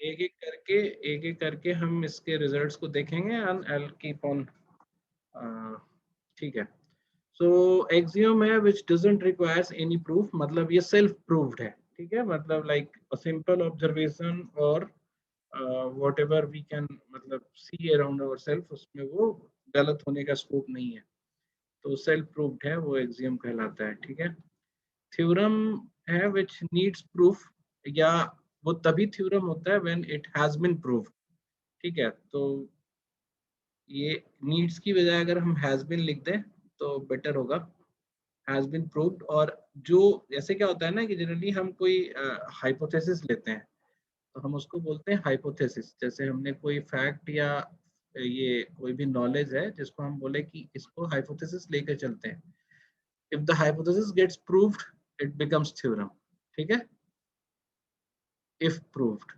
एक एक करके हम इसके रिजल्ट्स को देखेंगे and I will keep on. ठीक है। सो एक्सियम है विच डजंट रिक्वायर्स एनी प्रूफ, मतलब ये सेल्फ प्रूव्ड है। ठीक है, मतलब लाइक अ सिंपल ऑब्जर्वेशन और वॉट एवर वी कैन मतलब सी अराउंड अवर सेल्फ, उसमें वो गलत होने का स्कोप नहीं है, तो सेल्फ प्रूव्ड है, वो एक्सियम कहलाता है। ठीक है। थ्योरम है विच नीड्स प्रूफ, या वो तभी थ्योरम होता है when it has been proved. ठीक है, तो ये नीड्स की बजाय अगर हम हैज बीन लिख दें तो बेटर होगा, हैज बीन प्रूव्ड। और जो ऐसे क्या होता है ना कि जनरली हम कोई हाइपोथेसिस लेते हैं तो हम उसको बोलते हैं हाइपोथेसिस। जैसे हमने कोई फैक्ट या ये कोई भी नॉलेज है जिसको हम बोले कि इसको हाइपोथेसिस लेकर चलते हैं, if the hypothesis gets proved it becomes theorem. ठीक है, इफ प्रूव्ड,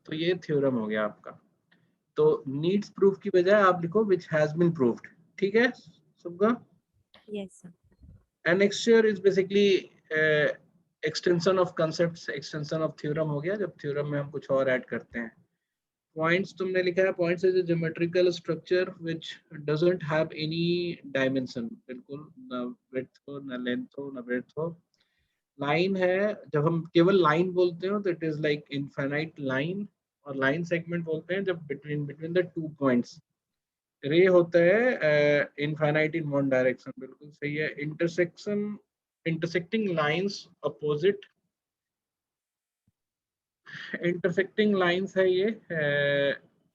तो ये थ्योरम हो गया आपका। तो नीड्स प्रूफ की बजाय आप लिखो विच हैज बीन प्रूव्ड। ठीक है सुबह। Yes, sir. Annexure is basically extension of concepts, extension of theorem हो गया जब थ्योरम में हम कुछ और ऐड करते हैं। पॉइंट्स तुमने लिखा है, points is a geometrical structure which doesn't have any dimension, बिल्कुल ना विड्थ हो ना लेंथ हो ना ब्रेड्थ हो। लाइन है, जब हम केवल लाइन बोलते हो तो it is like infinite line, और लाइन सेगमेंट बोलते हैं जब between between the two points. रे होता है इनफाइनाइट इन वन डायरेक्शन, बिल्कुल सही है। Intersection, intersecting lines opposite, intersecting lines है ये।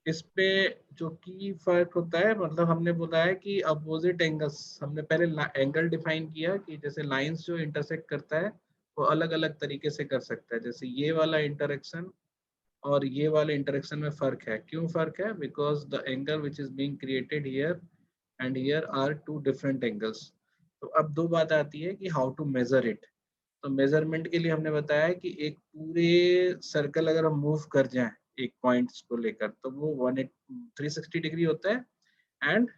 इस पे जो की फर्क होता है, मतलब हमने बोला है कि अपोजिट एंगल्स, हमने पहले एंगल डिफाइन किया कि जैसे लाइंस जो इंटरसेक्ट करता है वो अलग अलग तरीके से कर सकता है। जैसे ये वाला इंटरेक्शन और ये वाले इंटरेक्शन में फर्क है। क्यों फर्क है? Because the angle which is being created here and here are two different angles. तो अब दो बात आती है कि हाउ टू मेजर इट। तो मेजरमेंट के लिए हमने बताया कि एक पूरे सर्कल अगर हम मूव कर जाएं एक पॉइंट्स को लेकर तो वो 360 डिग्री होता है, एंड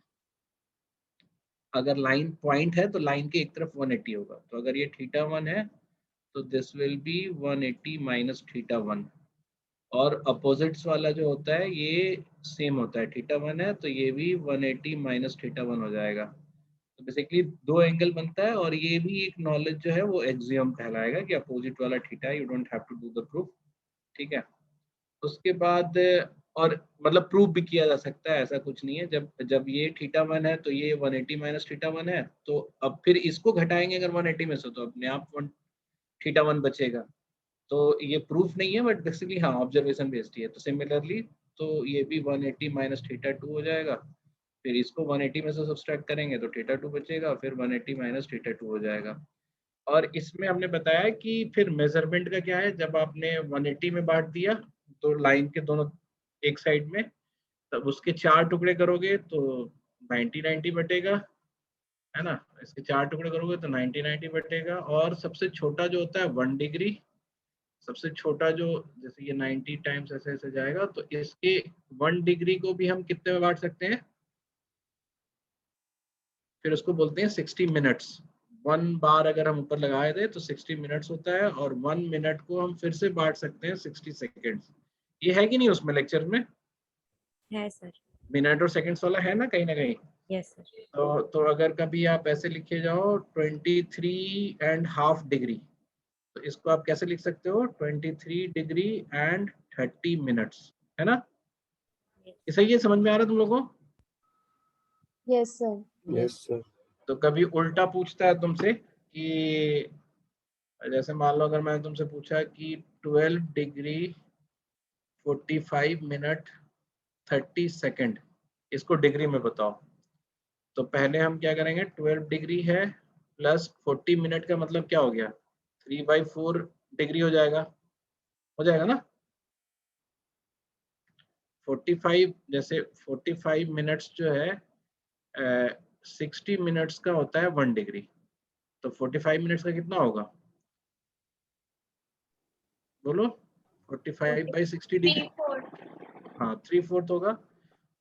अगर लाइन पॉइंट है तो लाइन के एक तरफ 180 होगा। तो अगर ये θ1 है तो दिस विल बी 180 माइनस θ1। और अपोजिट्स वाला जो होता है ये सेम होता है, θ1 है तो ये भी 180 माइनस θ1 हो जाएगा। तो बेसिकली दो एंगल बनता है, और ये भी एक नॉलेज जो है वो एक्सियम कहलाएगा कि अपोजिट वाला theta, you don't have to do the proof. ठीक है। उसके बाद और मतलब प्रूफ भी किया जा सकता है, ऐसा कुछ नहीं है। जब जब ये θ1 है तो ये 180 माइनस θ1 है, तो अब फिर इसको घटाएंगे अगर 180 में से तो अपने आप θ1 बचेगा। तो ये प्रूफ नहीं है बट बेसिकली हाँ ऑब्जर्वेशन बेस्ड ही है। तो सिमिलरली तो ये भी 180 माइनस θ2 हो जाएगा, फिर इसको 180 में से सब्सट्रैक्ट करेंगे तो θ2 बचेगा, फिर 180 माइनस θ2 हो जाएगा। और इसमें हमने बताया कि फिर मेजरमेंट का क्या है, जब आपने 180 में बांट दिया तो लाइन के दोनों एक साइड में, तब उसके 4 टुकड़े करोगे तो 90 90 बटेगा, है ना। इसके 4 टुकड़े करोगे तो 90 90 बटेगा। और सबसे छोटा जो होता है 1 डिग्री, सबसे छोटा जो, जैसे ये 90 टाइम्स ऐसे ऐसे जाएगा तो इसके 1 डिग्री को भी हम कितने में बांट सकते हैं, फिर उसको बोलते हैं 60 मिनट्स। 1 बार अगर हम ऊपर लगाए थे तो 60 मिनट्स होता है, और 1 मिनट को हम फिर से बांट सकते हैं 60 सेकेंड्स। ये है कि नहीं उसमें लेक्चर में? है सर। मिनट और सेकेंड्स वाला है ना कहीं ना कहीं। Yes sir. तो अगर कभी आप ऐसे लिखे जाओ 23.5 डिग्री, तो इसको आप कैसे लिख सकते हो, 23 डिग्री एंड 30 मिनट्स, है ना। ये सही है, समझ में आ रहा है तुम लोगों को? Yes sir. Yes sir. तो कभी उल्टा पूछता है तुमसे कि जैसे मान लो अगर मैंने तुमसे पूछा कि 12 डिग्री 45 मिनट 30 सेकेंड, इसको डिग्री में बताओ। तो पहले हम क्या करेंगे, 12 डिग्री है प्लस 40 मिनट का मतलब क्या हो गया, 3/4 डिग्री हो जाएगा, ना। 45 जैसे 45 मिनट्स जो है 60 मिनट्स का होता है 1 डिग्री, तो 45 मिनट्स का कितना होगा, बोलो। 45/60 डिग्री, हाँ 3/4 होगा।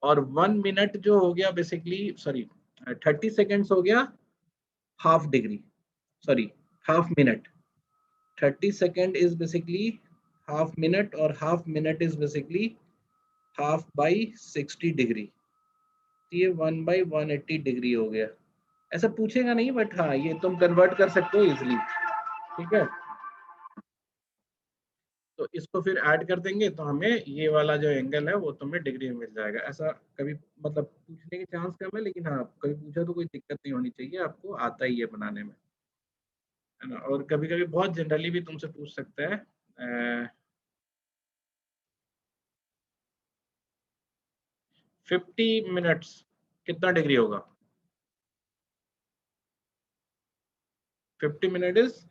और 1 मिनट जो हो गया बेसिकली, सॉरी 30 सेकेंड्स हो गया half degree, sorry half minute. 30 second is basically half minute और half minute is basically half by 60 degree. ये 1/180 डिग्री हो गया। ऐसा पूछेगा नहीं, बट हाँ ये तुम कन्वर्ट कर सकते हो इजिली। ठीक है, तो इसको फिर ऐड कर देंगे तो हमें ये वाला जो एंगल है वो तुम्हें डिग्री में मिल जाएगा। ऐसा कभी मतलब पूछने की चांस कम है, लेकिन हाँ कभी पूछा तो कोई दिक्कत नहीं होनी चाहिए, आपको आता ही है बनाने में, है ना। और कभी कभी बहुत जनरली भी तुमसे पूछ सकता है 50 मिनट्स कितना डिग्री होगा। 50 minute is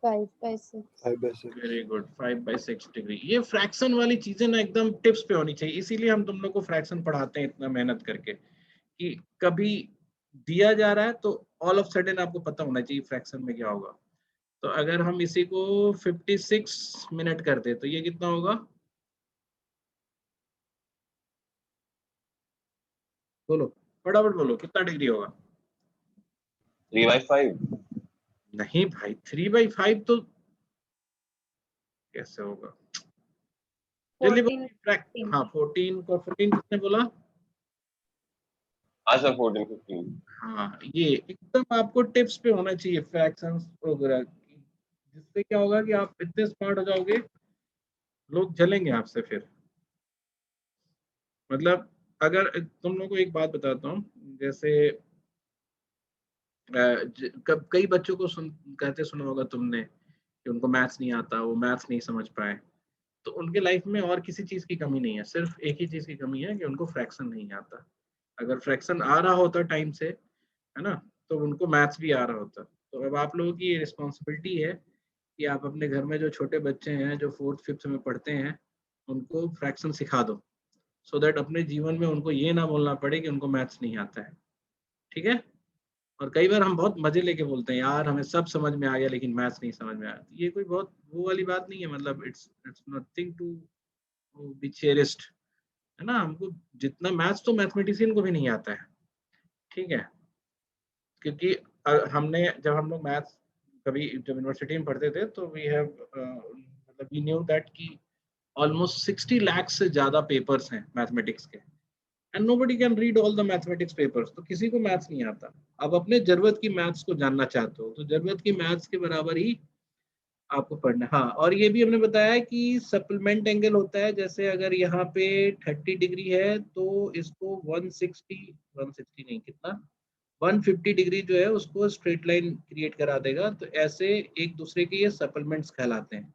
5/6. 5/6. Very good, 5/6 degree. ये फ्रैक्शन वाली चीजें ना एकदम टिप्स पे होनी चाहिए, इसीलिए हम तुम लोग को फ्रैक्शन पढ़ाते हैं इतना मेहनत करके, कि कभी दिया जा रहा है तो ऑल ऑफ सडन आपको पता होना चाहिए फ्रैक्शन में क्या होगा। तो अगर हम इसी को 56 मिनट कर दे तो ये कितना होगा, बोलो फटाफट बोलो, कितना डिग्री होगा। 3/5. नहीं भाई, 3/5 तो कैसे होगा। जल्दी 14. बोलो। हाँ 14 को 14 किसने बोला। हाँ सर, 14, 15. हाँ ये एकदम आपको टिप्स पे होना चाहिए फ्रैक्शंस वगैरह की, जिससे क्या होगा कि आप इतने स्मार्ट हो जाओगे, लोग जलेंगे आपसे फिर। मतलब अगर तुम लोगों को एक बात बताता हूँ, जैसे कई बच्चों को कहते सुना होगा तुमने कि उनको मैथ्स नहीं आता, वो मैथ्स नहीं समझ पाए, तो उनके लाइफ में और किसी चीज की कमी नहीं है, सिर्फ एक ही चीज की कमी है कि उनको फ्रैक्शन नहीं आता। अगर फ्रैक्शन आ रहा होता टाइम से, है ना, तो उनको मैथ्स भी आ रहा होता। तो अब आप लोगों की रिस्पॉन्सिबिलिटी है कि आप अपने घर में जो छोटे बच्चे हैं जो 4th 5th में पढ़ते हैं उनको फ्रैक्शन सिखा दो, सो दैट अपने जीवन में उनको ये ना बोलना पड़े कि उनको मैथ्स नहीं आता है। ठीक है। और कई बार हम बहुत मजे लेके बोलते हैं यार हमें सब समझ में आ गया लेकिन मैथ्स नहीं समझ में आया, तो ये कोई बहुत वो वाली बात नहीं है। मतलब it's nothing to be cherished, है ना। हमको जितना मैथ्स तो मैथमेटिशियन को भी नहीं आता है। ठीक है, क्योंकि हमने जब हम लोग मैथ्स कभी जब यूनिवर्सिटी में पढ़ते थे तो वी हैव मतलब वी न्यू दैट कि ऑलमोस्ट 60 लाख से ज्यादा पेपर्स हैं मैथमेटिक्स के, and nobody can read all the mathematics papers. तो किसी को मैथ्स नहीं आता। अब अपने जरूरत की मैथ्स को जानना चाहते हो तो जरूरत की मैथ्स के बराबर ही आपको पढ़ना है। हाँ, और ये भी हमने बताया है कि सप्लीमेंट एंगल होता है, जैसे अगर यहाँ पे 30 डिग्री है तो इसको 160 नहीं, कितना 150 डिग्री जो है उसको स्ट्रेट लाइन क्रिएट करा देगा। तो ऐसे एक दूसरे के ये सप्लीमेंट्स कहलाते हैं।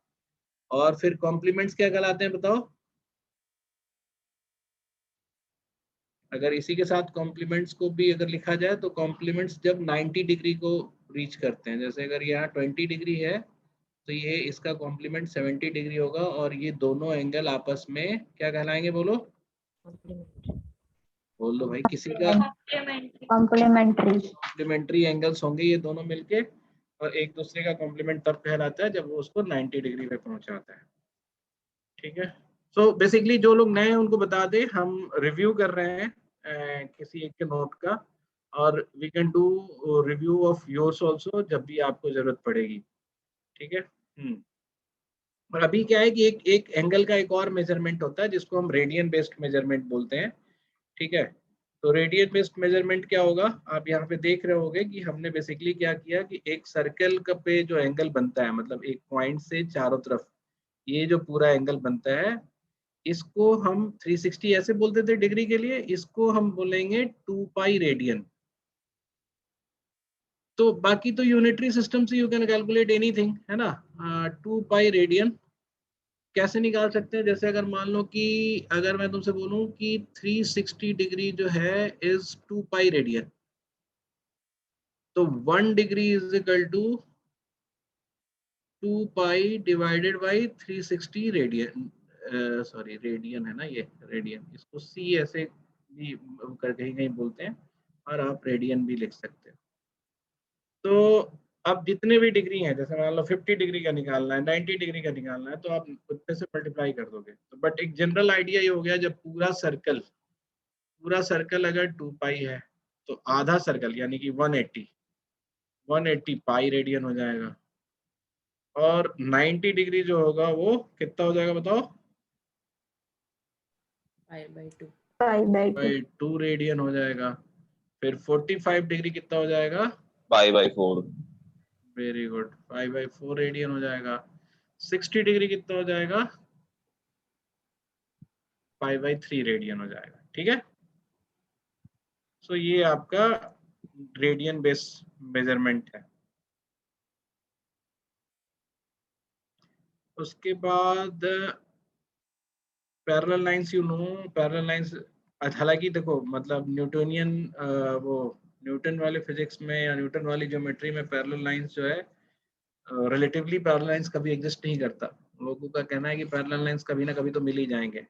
और फिर कॉम्प्लीमेंट्स क्या कहलाते हैं बताओ। अगर इसी के साथ कॉम्प्लीमेंट्स को भी अगर लिखा जाए तो कॉम्प्लीमेंट्स जब 90 डिग्री को रीच करते हैं, जैसे अगर यहाँ 20 डिग्री है तो ये इसका कॉम्प्लीमेंट 70 डिग्री होगा, और ये दोनों एंगल आपस में क्या कहलाएंगे, बोलो Complementary. बोल दो भाई किसी का। Complementary. कॉम्प्लीमेंट्री एंगल्स होंगे ये दोनों मिलके, और एक दूसरे का कॉम्प्लीमेंट तब कहलाता है जब वो उसको 90 डिग्री पे पहुंचाता है। ठीक है। सो बेसिकली जो लोग नए हैं उनको बता दें, हम रिव्यू कर रहे हैं किसी एक के नोट का, और we can do review of yours also जब भी आपको जरूरत पड़ेगी। ठीक है। और अभी क्या है कि एक एक एंगल का एक और मेजरमेंट होता है जिसको हम रेडियन बेस्ड मेजरमेंट बोलते हैं। ठीक है। तो रेडियन बेस्ड मेजरमेंट क्या होगा, आप यहाँ पे देख रहे होगे कि हमने बेसिकली क्या किया कि एक सर्कल का पे जो एंगल बनता है, मतलब एक पॉइंट से चारों तरफ ये जो पूरा एंगल बनता है, इसको हम 360 ऐसे बोलते थे डिग्री के लिए, इसको हम बोलेंगे 2 पाई रेडियन। तो बाकी तो यूनिटरी सिस्टम से यू कैन कैलकुलेट एनीथिंग, है ना। 2 पाई रेडियन कैसे निकाल सकते हैं, जैसे अगर मान लो कि अगर मैं तुमसे बोलूं कि 360 डिग्री जो है इज 2 पाई रेडियन, तो 1 degree is equal to 2 pi divided by 360 radian. Sorry radian है ना, ये रेडियन, इसको सी ऐसे भी करके कहीं बोलते हैं, और आप रेडियन भी लिख सकते हैं। तो अब जितने भी डिग्री हैं, जैसे मान लो 50 डिग्री का निकालना है, 90 डिग्री का निकालना है, तो आप उतने से मल्टीप्लाई कर दोगे। तो बट एक जनरल आइडिया ये हो गया, जब पूरा सर्कल अगर 2 पाई है तो आधा सर्कल यानी कि 180 पाई रेडियन हो जाएगा। और 90 डिग्री जो होगा वो कितना हो जाएगा बताओ? π/2 5/2 2 रेडियन हो जाएगा। फिर 45 डिग्री कितना हो जाएगा? π/4 वेरी गुड, 5/4 रेडियन हो जाएगा। 60 डिग्री कितना हो जाएगा? 5/3 रेडियन हो जाएगा। ठीक है, सो ये आपका रेडियन बेस मेजरमेंट है। उसके बाद parallel lines, you know parallel lines, हालांकि देखो मतलब न्यूटोनियन वो न्यूटन वाले फिजिक्स में या न्यूटन वाली ज्योमेट्री में पैरेलल लाइंस जो है, रिलेटिवली पैरेलल लाइंस कभी एग्जिस्ट नहीं करता। लोगों का कहना है कि पैरेलल लाइंस कभी ना कभी तो मिल ही जाएंगे,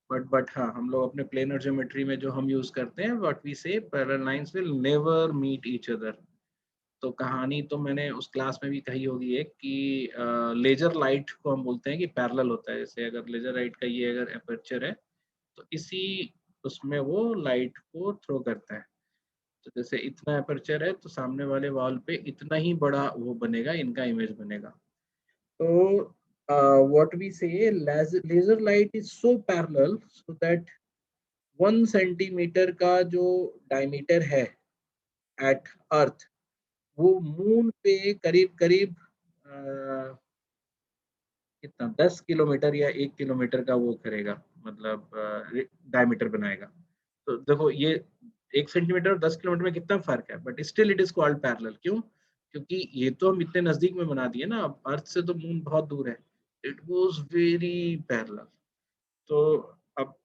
बट हाँ, हम लोग अपने प्लेनर ज्योमेट्री में जो हम यूज करते हैं, what we say parallel lines will never meet each other. तो कहानी तो मैंने उस क्लास में भी कही होगी एक कि लेजर लाइट को हम बोलते हैं कि पैरेलल होता है। जैसे अगर लेजर लाइट का ये अगर एपर्चर है तो इसी उसमें वो लाइट को थ्रो करता है। तो जैसे इतना एपर्चर है तो सामने वाले वॉल पे इतना ही बड़ा वो बनेगा, इनका इमेज बनेगा। तो what we say laser light is so parallel so that 1 centimetre का जो डायमीटर है एट अर्थ, वो मून पे करीब करीब कितना 10 किलोमीटर या 1 किलोमीटर का वो करेगा, मतलब डायमीटर बनाएगा। तो देखो ये 1 सेंटीमीटर और 10 किलोमीटर में कितना फर्क है, but still it is called parallel. क्यों? क्योंकि ये तो हम इतने नजदीक में बना दिए ना, अब अर्थ से तो मून बहुत दूर है। It was very parallel. तो अब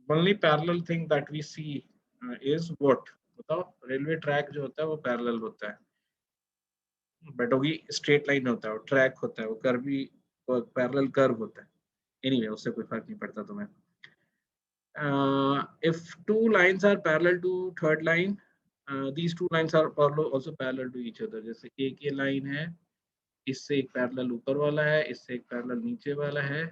only parallel thing that we see is what, बताओ? रेलवे ट्रैक जो होता है वो पैरेलल होता है, बट वो स्ट्रेट लाइन होता है, वो ट्रैक होता है, वो कर्वी पैरेलल कर्व होता है। एनीवे, उससे कोई फर्क नहीं पड़ता तुम्हें। if two lines are parallel to third line, these two lines are also parallel to each other. जैसे एक ये लाइन है, इससे एक पैरेलल ऊपर वाला है, इससे एक पैरेलल नीचे वाला है,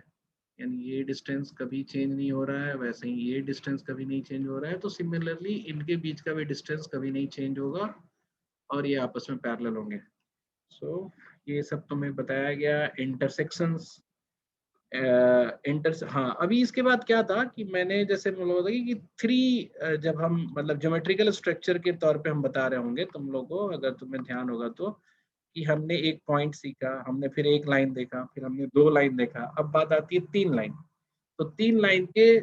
यानी ये डिस्टेंस कभी चेंज नहीं हो रहा है, वैसे ही ये डिस्टेंस कभी नहीं चेंज हो रहा है। तो सिमिलरली इनके बीच का भी डिस्टेंस कभी नहीं चेंज होगा और ये आपस में पैरेलल होंगे। सो ये सब तुम्हें बताया गया। इंटरसेक्शंस, हाँ, अभी इसके बाद क्या था कि मैंने जैसे बोला था कि थ्री, जब हम मतलब ज्योमेट्रिकल स्ट्रक्चर के तौर पे हम बता रहे होंगे तुम लोगों को, अगर तुम्हें ध्यान होगा तो, कि हमने एक पॉइंट सीखा, हमने फिर एक लाइन देखा, फिर हमने 2 लाइन देखा, अब बात आती है 3 लाइन। तो 3 लाइन के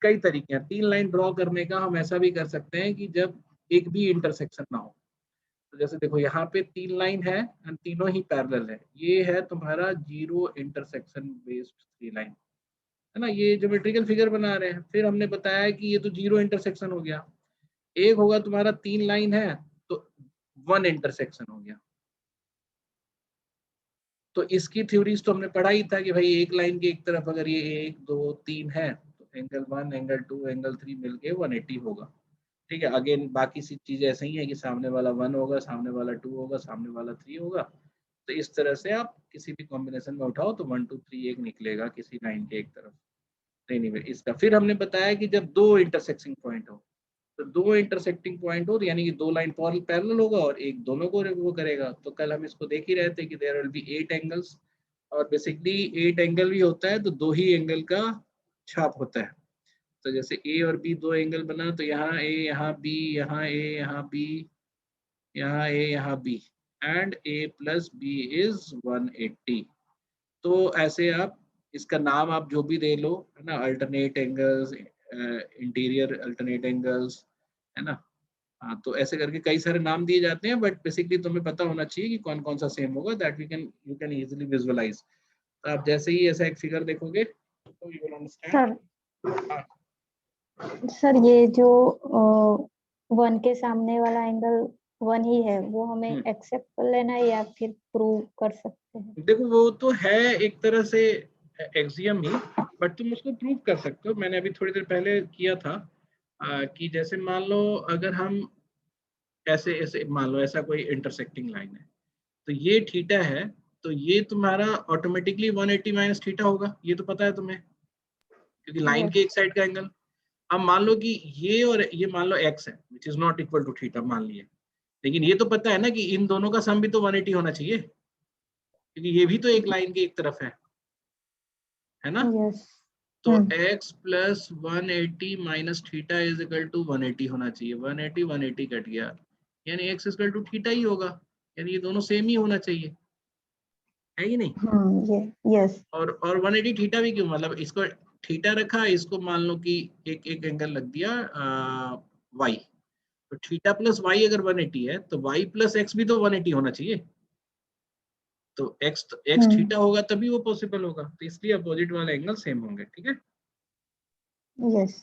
कई तरीके हैं। 3 लाइन ड्रॉ करने का हम ऐसा भी कर सकते हैं कि जब एक भी इंटरसेक्शन ना हो। तो जैसे देखो यहाँ पे 3 लाइन है और तीनों ही पैरेलल है, ये है तुम्हारा जीरो इंटरसेक्शन बेस्ड 3 लाइन, है ना। ये ज्योमेट्रिकल फिगर बना रहे हैं, फिर हमने बताया कि ये तो जीरो इंटरसेक्शन हो गया। एक होगा तुम्हारा 3 लाइन है तो 1 इंटरसेक्शन हो गया। तो इसकी थ्योरीज तो हमने पढ़ा ही था कि भाई एक लाइन के एक तरफ अगर ये 1 2 3 है तो एंगल 1 एंगल 2 एंगल 3 मिलके 180 होगा। ठीक है, अगेन बाकी सी चीजें ऐसे ही है कि सामने वाला 1 होगा, सामने वाला 2 होगा, सामने वाला 3 होगा। तो इस तरह से आप किसी भी कॉम्बिनेशन में उठाओ तो 1 2 3 एक निकलेगा किसी लाइन के एक तरफ। एनीवे, इसका फिर हमने बताया कि जब दो इंटरसेक्टिंग पॉइंट हो, तो दो इंटरसेक्टिंग पॉइंट हो यानी कि 2 लाइन पैरेलल होगा और एक दोनों को वो करेगा। तो कल हम इसको देख ही रहे थे कि देयर विल बी 8 एंगल्स, और बेसिकली 8 एंगल भी होता है तो 2 ही एंगल का छाप होता है। तो जैसे ए और बी 2 एंगल बना तो यहाँ ए यहाँ बी, यहाँ ए यहाँ बी, यहाँ ए यहाँ B, and A plus B is 180। तो ऐसे आप इसका नाम आप जो भी दे लो, है ना, alternate angles, interior alternate angles, है ना। हाँ, तो ऐसे करके कई सारे नाम दिए जाते हैं, बट बेसिकली तुम्हें पता होना चाहिए कि कौन कौन सा सेम होगा, that you can easily visualise. तो आप जैसे ही ऐसा एक फिगर देखोगे तो यू विल अंडरस्टैंड। सर ये जो 1 के सामने वाला एंगल 1 ही है, वो हमें एक्सेप्ट कर लेना है या फिर प्रूव कर सकते हैं? देखो वो तो है एक तरह से एक्सियम ही, बट तुम उसको प्रूव कर सकते हो। मैंने अभी थोड़ी देर पहले किया था कि जैसे मान लो अगर हम ऐसे ऐसे मान लो ऐसा कोई इंटरसेक्टिंग लाइन है, तो ये थीटा है, तो ये तुम्हारा ऑटोमेटिकली 180 माइनस थीटा होगा, ये तो पता है तुम्हें, क्योंकि लाइन के एक साइड का एंगल। अब मान लो कि ये और ये मान लो x है which is not equal to theta मान लिए, लेकिन ये तो पता है ना कि इन दोनों का सम भी तो 180 होना चाहिए। क्योंकि ये भी तो एक लाइन के एक तरफ है ना। यस। तो x plus 180 minus theta is equal to 180 होना चाहिए। 180 180 कट गया, यानी x इक्वल टू थीटा ही होगा, यानी ये दोनों सेम ही होना चाहिए, है कि नहीं। ये यस। और 180 थीटा भी क्यों, मतलब इसको थीटा रखा, इसको मान लो कि एक एक एंगल लग दिया y, तो थीटा प्लस y अगर 180 है तो y प्लस x भी तो 180 होना चाहिए। तो x थीटा होगा तभी वो पॉसिबल होगा, तो इसलिए अपोजिट वाले एंगल सेम होंगे, ठीक है। यस।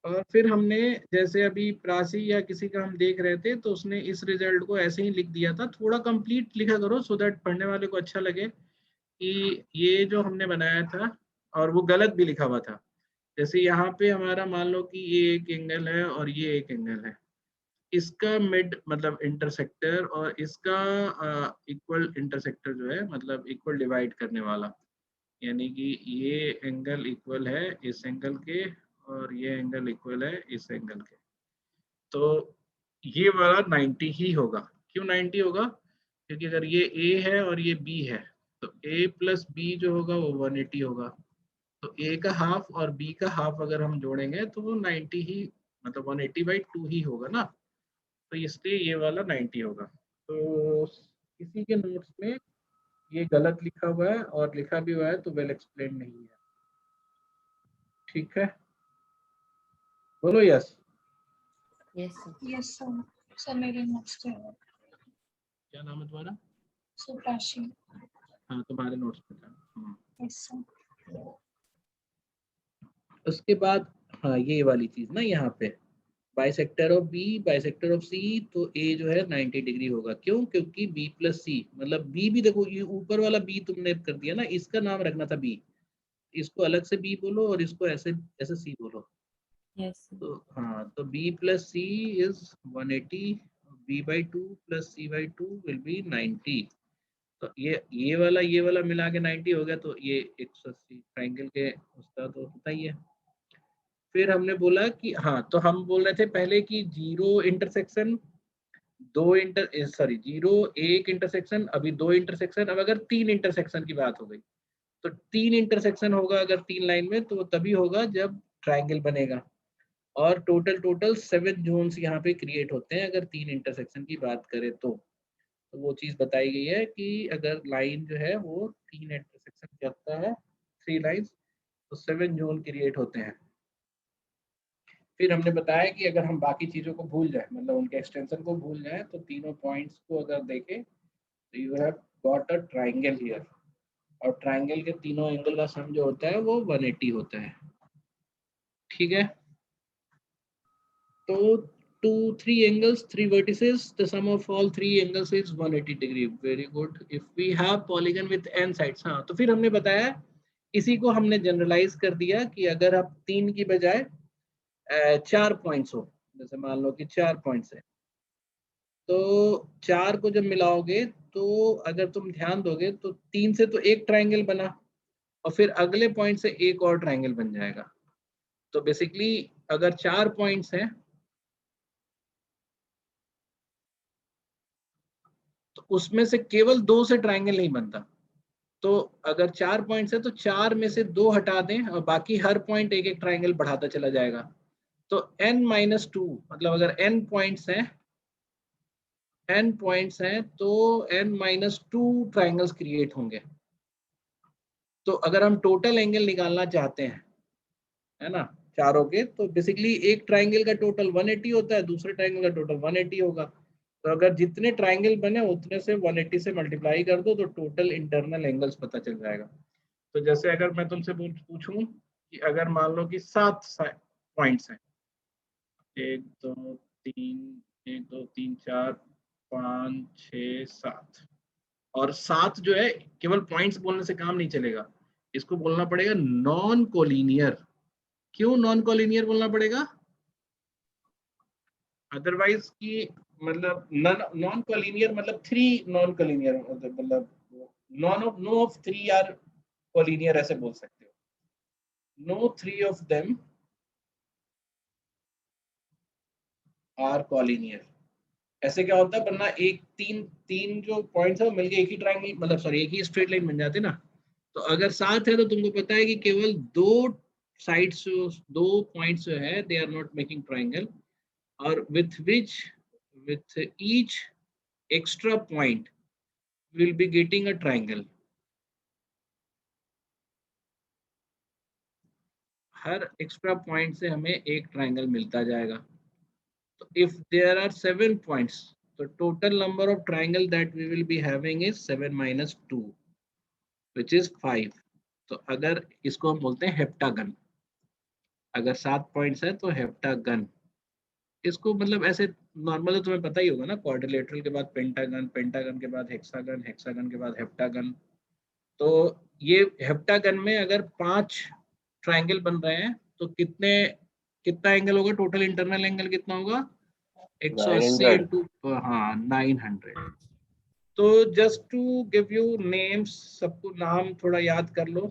और फिर हमने जैसे अभी प्राची या किसी का हम देख रहे थे, तो उसने इस रिजल्ट को ऐसे ही लिख दिया था, थोड़ा कंप्लीट लिखा करो सो दैट पढ़ने वाले को अच्छा लगे कि ये जो हमने बनाया था, और वो गलत भी लिखा हुआ था। जैसे यहाँ पे हमारा मान लो कि ये एक एंगल है और ये एक एंगल है, इसका मिड मतलब इंटरसेक्टर और इसका इक्वल इंटरसेक्टर जो है मतलब इक्वल डिवाइड करने वाला, यानी कि ये एंगल इक्वल है इस एंगल के और ये एंगल इक्वल है इस एंगल के, तो ये वाला 90 ही होगा। क्यों 90 होगा, क्योंकि अगर ये A है और ये B है तो A प्लस B जो होगा वो 180 होगा, तो A का हाफ और B का हाफ अगर हम जोड़ेंगे तो वो 90 ही, मतलब 180/2 ही होगा ना, तो इसलिए ये वाला 90 होगा। तो किसी के नोट्स में ये गलत लिखा हुआ है और लिखा भी हुआ है तो वेल एक्सप्लेन नहीं है, ठीक है, बोलो yes. Yes sir. Yes sir. Sir मेरे नोट्स पे है। क्या नाम है तुम्हारा। सुप्राशी। हाँ तुम्हारे नोट्स पे था। Yes sir. उसके बाद हाँ ये वाली चीज ना, यहाँ पे bisector of B bisector of C, तो ए जो है 90 डिग्री होगा। क्यों, क्योंकि बी प्लस सी मतलब बी भी देखो, ये ऊपर वाला बी तुमने कर दिया ना, इसका नाम रखना था बी, इसको अलग से बी बोलो और इसको ऐसे ऐसे सी बोलो। यस तो हाँ, तो b plus C is 180, b/2 plus c/2 will be 90। तो ये वाला मिला के 90 हो गया, तो ये 180 ट्राइंगल के उसका तो पता ही है। फिर हमने बोला कि हाँ, तो हम बोल रहे थे पहले कि जीरो इंटरसेक्शन जीरो एक इंटरसेक्शन, अभी दो इंटरसेक्शन, अब अगर तीन इंटरसेक्शन की बात हो गई तो तीन इंटरसेक्शन होगा अगर तीन लाइन में, तो तभी होगा जब ट्राइंगल बनेगा। और टोटल 7 जोन्स यहाँ पे क्रिएट होते हैं अगर तीन इंटरसेक्शन की बात करें तो वो चीज़ बताई गई है कि अगर लाइन जो है वो तीन इंटरसेक्शन करता है, 3 लाइंस, तो 7 जोन क्रिएट होते हैं। फिर हमने बताया कि अगर हम बाकी चीज़ों को भूल जाए, मतलब उनके एक्सटेंशन को भूल जाए, तो तीनों पॉइंट्स को अगर देखें तो you have got a triangle here, और ट्राइंगल के तीनों एंगल का सम जो होता है वो 180 होता है, ठीक है। तो 3 angles, 3 vertices, the sum of all 3 angles is 180 degree. Very good. If we have polygon with n sides, हाँ, तो फिर हमने बताया इसी को हमने जनरलाइज कर दिया कि अगर आप 3 की बजाय 4 पॉइंट्स हो, जैसे मान लो कि 4 पॉइंट्स है, तो 4 को जब मिलाओगे तो अगर तुम ध्यान दोगे तो 3 से तो एक ट्राइंगल बना और फिर अगले पॉइंट से एक और ट्राइंगल बन जाएगा। तो बेसिकली अगर 4 पॉइंट्स हैं तो उसमें से केवल 2 से ट्राइंगल नहीं बनता। तो अगर 4 पॉइंट्स है तो 4 में से 2 हटा दें और बाकी हर पॉइंट एक एक ट्राइंगल बढ़ाता चला जाएगा। तो n-2 मतलब अगर n पॉइंट्स हैं तो n-2 ट्राइंगल्स क्रिएट होंगे। तो अगर हम टोटल एंगल निकालना चाहते हैं, है ना, चारों के, तो बेसिकली एक ट्राइंगल का टोटल 180 होता है, दूसरे ट्राइंगल का टोटल 180 होगा। तो अगर जितने ट्राइंगल बने उतने से 180 से मल्टीप्लाई कर दो तो टोटल इंटरनल एंगल्स पता चल जाएगा। तो जैसे अगर मैं तुमसे पूछूं कि अगर मान लो कि 7 पॉइंट्स हैं, 1 2 3 4 5 6 7, और 7 जो है केवल पॉइंट्स बोलने से काम नहीं चलेगा, इसको बोलना पड़ेगा नॉन कोलिनियर। क्यों नॉन कोलिनियर बोलना पड़ेगा, अदरवाइज की मतलब नॉन कोलिनियर मतलब 3 नॉन कोलिनियर, मतलब नो ऑफ 3 आर कोलिनियर ऐसे बोल सकते हो। No 3 of them are collinear, ऐसे क्या होता है, वरना एक तीन तीन जो पॉइंट्स है वो मिलके एक ही ट्रायंगल, मतलब सॉरी एक ही स्ट्रेट लाइन बन जाते ना। तो अगर साथ है तो तुमको पता है कि केवल दो साइड्स, दो पॉइंट्स जो है they are not making triangle, और with each extra point we will be getting a triangle. हर एक्स्ट्रा पॉइंट से हमें एक ट्रायंगल मिलता जाएगा। तो इफ देयर आर 7 पॉइंट्स, तो total number of triangle that we will be having is 7 minus 2 which is 5। तो अगर इसको हम बोलते हैं हेप्टागन, अगर 7 पॉइंट्स है तो हेप्टागन। इसको मतलब ऐसे नॉर्मल तुम्हें पता ही होगा ना, क्वाड्रिलेटरल के बाद पेंटागन, पेंटागन के बाद हेक्सागन, हेक्सागन के बाद हेप्टागन। तो ये हेप्टागन में अगर 5 ट्रायंगल बन रहे हैं तो कितना एंगल होगा, टोटल इंटरनल एंगल कितना होगा, 180 इंटू, हाँ 900। तो just to give you names, सबको नाम थोड़ा याद कर लो।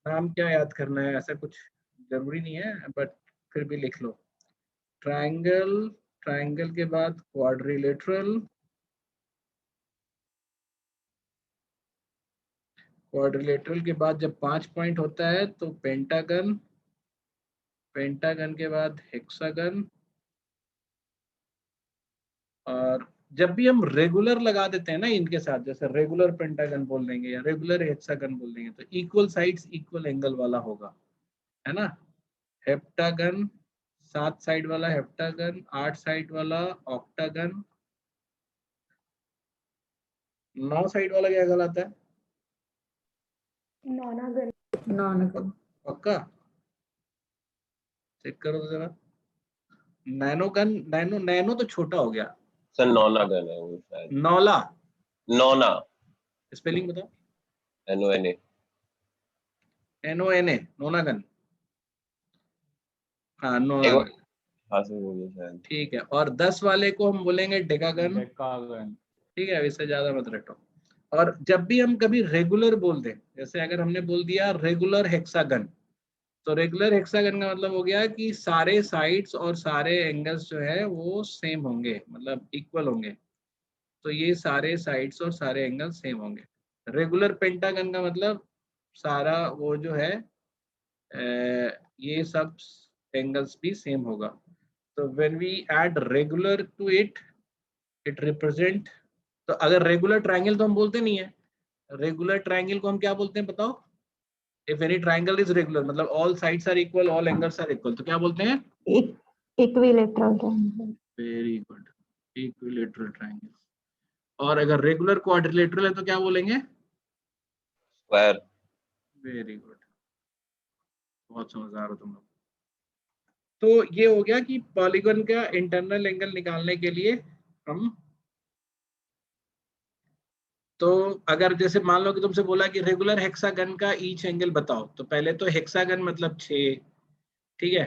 नाम क्या याद करना है, ऐसा कुछ जरूरी नहीं है, बट फिर भी लिख लो। ट्रायंगल, ट्रायंगल के बाद क्वाड्रिलेटरल, क्वाड्रिलेटरल के बाद जब 5 पॉइंट होता है तो पेंटागन, पेंटागन के बाद हेक्सागन, और जब भी हम रेगुलर लगा देते हैं ना इनके साथ, जैसे रेगुलर पेंटागन बोल देंगे या रेगुलर हेक्सागन बोल देंगे, तो इक्वल साइड्स इक्वल एंगल वाला होगा, है ना। हेप्टागन 7 साइड वाला हेप्टागन, 8 साइड वाला ऑक्टागन, 9 साइड वाला क्या कहलाता है, नॉनागन। पक्का चेक करो तो जरा। नैनोगन, नैनो नैनो तो छोटा हो गया सर। नॉनागन है वो शायद। नौला, नौना, स्पेलिंग बताओ। NONA। NONA, नोनागन, हाँ एक नोनागन, बार हाँ सर वो शायद। ठीक है। और 10 वाले को हम बोलेंगे डेकागन, डेकागन। ठीक है, इससे ज्यादा मत रटो। और जब भी हम कभी रेगुलर बोल दें, जैसे अगर हमने बोल दिया रेगुलर हेक्सागन, तो रेगुलर हेक्सागन का मतलब हो गया कि सारे साइड्स और सारे एंगल्स जो है वो सेम होंगे, मतलब इक्वल होंगे। तो ये सारे साइड्स और सारे एंगल्स सेम होंगे। रेगुलर पेंटागन का मतलब सारा वो जो है ये सब एंगल्स भी सेम होगा। तो when we add regular to it, it represent, तो अगर रेगुलर ट्रायंगल तो हम बोलते नहीं है, रेगुलर ट्रायंगल को हम क्या बोलते हैं बताओ। If any triangle is regular, मतलब all sides are equal, all angles are equal, तो क्या बोलते हैं, equilateral triangle. Very good, equilateral triangle. और अगर रेगुलर क्वाड्रिलेटरल है तो क्या बोलेंगे, स्क्वायर। वेरी गुड, बहुत समझदार हो तुम लोग। तो ये हो गया कि पॉलीगन का इंटरनल एंगल निकालने के लिए हम, तो अगर जैसे मान लो कि तुमसे बोला कि रेगुलर हेक्सागन का ईच एंगल बताओ, तो पहले तो हेक्सागन मतलब 6, ठीक है,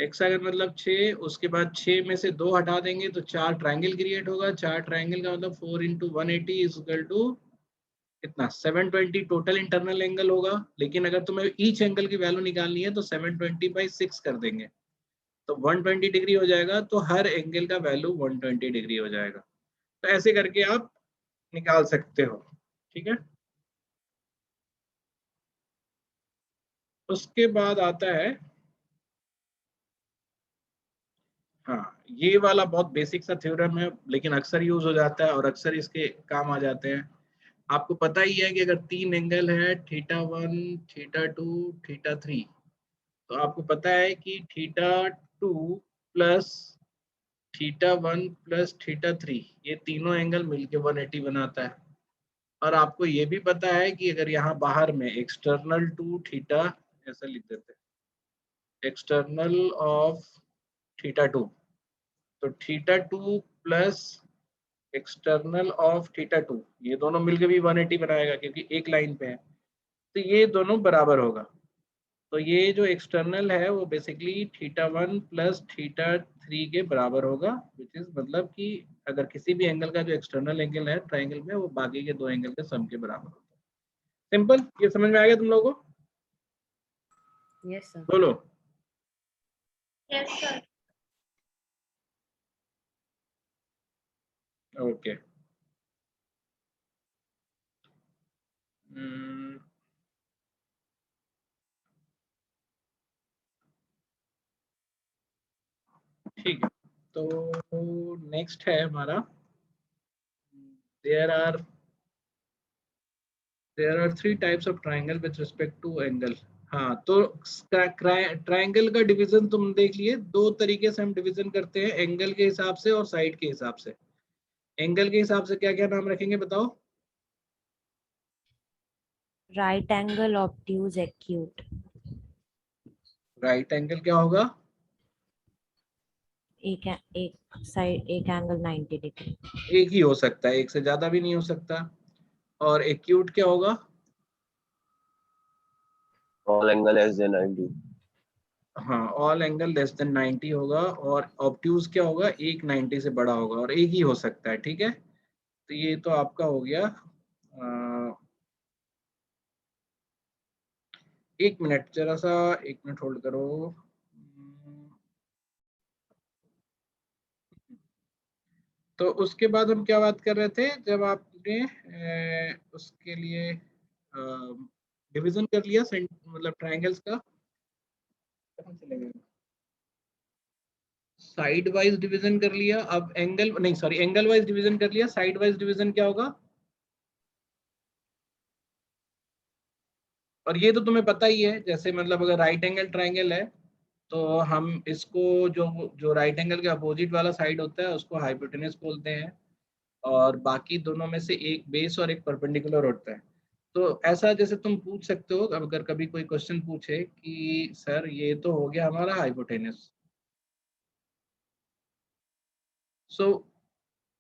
हेक्सागन मतलब 6, उसके बाद 6 में से 2 हटा देंगे तो 4 ट्रायंगल क्रिएट होगा। 4 ट्रायंगल का मतलब 4 इंटू 180 इज इक्वल टू कितना, 720 टोटल इंटरनल एंगल होगा। लेकिन अगर तुम्हें ईच एंगल की वैल्यू निकालनी है तो 720/6 कर देंगे, तो 120 डिग्री हो जाएगा। तो हर एंगल का वैल्यू 120 डिग्री हो जाएगा। तो ऐसे करके आप निकाल सकते हो, ठीक है। उसके बाद आता है, हाँ ये वाला बहुत बेसिक सा थ्योरम है, लेकिन अक्सर यूज हो जाता है और अक्सर इसके काम आ जाते हैं। आपको पता ही है कि अगर 3 एंगल है, θ1, θ2, θ3, तो आपको पता है कि θ2 प्लस θ1 प्लस θ3, ये तीनों एंगल मिलके 180 बनाता है। और आपको ये भी पता है कि अगर यहाँ बाहर में एक्सटर्नल टू थीटा, ऐसा लिख देते हैं, एक्सटर्नल ऑफ θ2, तो θ2 प्लस एक्सटर्नल ऑफ θ2, ये दोनों मिलकर भी 180 बनाएगा क्योंकि एक लाइन पे है। तो ये दोनों बराबर होगा। तो ये जो एक्सटर्नल है वो बेसिकली θ1 प्लस θ3 के बराबर होगा, विच इज मतलब कि अगर किसी भी एंगल का जो एक्सटर्नल एंगल है ट्रायंगल में, वो बाकी के 2 एंगल के सम के बराबर होता है। सिंपल, ये समझ में आ गया तुम लोगों को? Yes sir. बोलो। Yes, sir. ओके ठीक है। तो नेक्स्ट है हमारा there are three types of triangle with respect to angle. हाँ, तो ट्राइंगल का डिवीजन तुम देख लिए, दो तरीके से हम डिवीजन करते हैं, एंगल के हिसाब से और साइड के हिसाब से। एंगल के हिसाब से क्या क्या नाम रखेंगे बताओ? Right angle, obtuse, acute. Right angle क्या होगा? एक साइड, एक एंगल 90 डिग्री। एक ही हो सकता है, एक से ज्यादा भी नहीं हो सकता। और एक्यूट क्या होगा? All angle less than 90. हाँ, ऑल एंगल लेस देन 90 होगा। और ऑब्ट्यूज क्या होगा? एक 90 से बड़ा होगा और एक ही हो सकता है। ठीक है, तो ये तो आपका हो गया। एक मिनट, जरा सा एक मिनट होल्ड करो। तो उसके बाद हम क्या बात कर रहे थे, जब आपने उसके लिए डिवीजन कर लिया मतलब ट्रायंगल्स का, कहाँ चले गए? साइड वाइज डिवीजन कर लिया। अब एंगल नहीं, सॉरी, एंगल वाइज डिवीजन कर लिया। साइड वाइज डिवीजन क्या होगा? और ये तो तुम्हें पता ही है, जैसे मतलब अगर राइट एंगल ट्रायंगल है तो हम इसको, जो जो राइट एंगल के अपोजिट वाला साइड होता है उसको हाइपोटेनस बोलते हैं, और बाकी दोनों में से एक बेस और एक परपेंडिकुलर होता है। तो ऐसा जैसे तुम पूछ सकते हो, अगर कभी कोई क्वेश्चन पूछे कि सर ये तो हो गया हमारा hypotenuse, so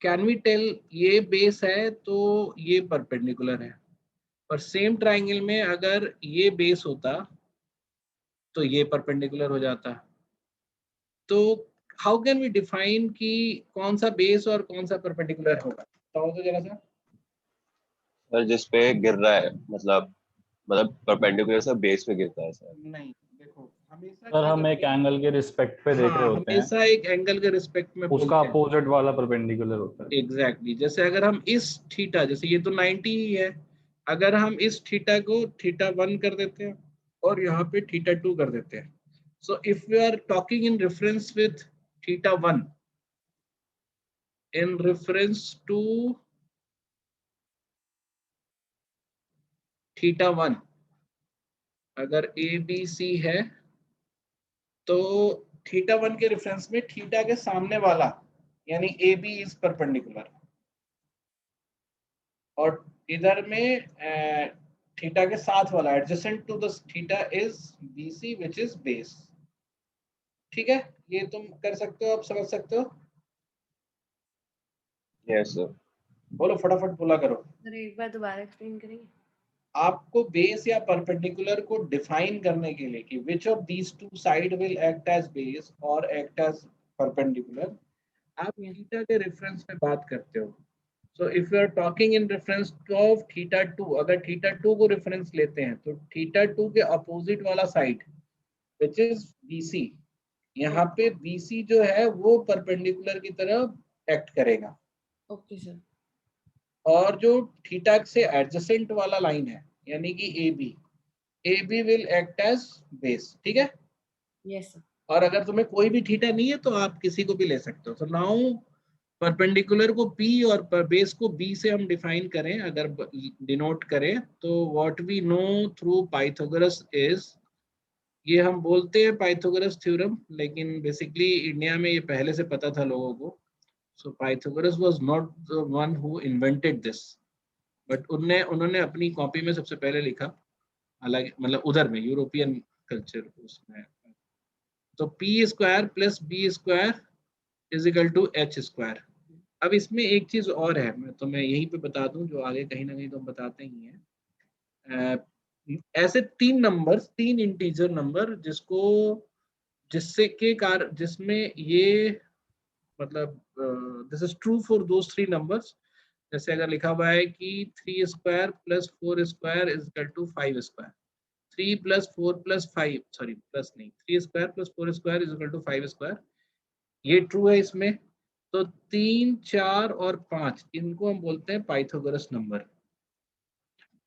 can we tell ये बेस है तो ये परपेंडिकुलर है। पर सेम ट्राइंगल में अगर ये बेस होता तो ये परपेंडिकुलर हो जाता। तो हाउ कैन वी डिफाइन कि कौन सा बेस और कौन सा परपेंडिकुलर होगा? बताओ तो जरा सा। सर जिस पे गिर रहा है, मतलब परपेंडिकुलर से बेस पे गिरता है सर। नहीं, देखो हमेशा सर क्या हम एक करते हैं, एंगल के रिस्पेक्ट पे देख रहे हाँ होते हैं, हमेशा एक एंगल के रिस्पेक्ट में उसका बोलते हैं। अपोजिट वाला परपेंडिकुलर होता है। एग्जैक्टली जैसे अगर हम इस थीटा, जैसे ये तो 90 ही है, अगर हम इस थीटा को थीटा 1 कर देते हैं और यहाँ पे थीटा 2 कर देते हैं, so if we are talking in reference with theta 1 in reference to theta 1, अगर ए बी सी है तो थीटा 1 के रेफरेंस में थीटा के सामने वाला यानी ए बी इज परपेंडिकुलर, और इधर में थीटा के साथ वाला adjacent to the theta is B C which is base. ठीक है, ये तुम कर सकते हो, आप समझ सकते हो। Yes sir. बोलो फटाफट बोला करो। सर एक बार दोबारा एक्सप्लेन करेंगे? आपको बेस या परपेंडिकुलर को डिफाइन करने के लिए कि which of these two side will act as base और एक्ट एज परपेंडिकुलर, आप थीटा के रेफरेंस में बात करते हो। So if you are talking in reference of theta 2, अगर थीटा 2 को रेफरेंस लेते हैं तो थीटा 2 के अपोजिट वाला साइड विच इज BC, यहाँ पे BC जो है वो परपेंडिकुलर की तरह एक्ट करेगा। Okay sir. और जो थीटा से एडजेसेंट वाला लाइन है यानी कि AB will act as base. ठीक है, यस सर। और अगर तुम्हें कोई भी थीटा नहीं है तो आप किसी को भी ले सकते हो। तो नाउ परपेंडिकुलर को P और बेस को B से हम डिफाइन करें, अगर डिनोट करें, तो what we know through Pythagoras is, ये हम बोलते हैं पाइथागोरस थ्योरम, लेकिन बेसिकली इंडिया में ये पहले से पता था लोगों को। So Pythagoras was not the one who invented this, but उन्होंने अपनी कॉपी में सबसे पहले लिखा, अलग मतलब उधर में यूरोपियन कल्चर उसमें। तो P square plus B square is equal to H square. अब इसमें एक चीज और है, मैं तुम्हें यहीं पे बता दूं, जो आगे कहीं ना कहीं तो हम बताते ही हैं। ऐसे तीन इंटीजर नंबर जिससे के कारण जिसमें ये मतलब this is true for those three numbers. जैसे अगर लिखा हुआ है कि 3 square plus 4 square is equal to 5 square, 3 plus 4 plus 5, sorry plus नहीं, 3 square plus 4 square is equal to 5 square, ये ट्रू है इसमें। तो 3, 4 और 5 इनको हम बोलते हैं पाइथागोरस नंबर,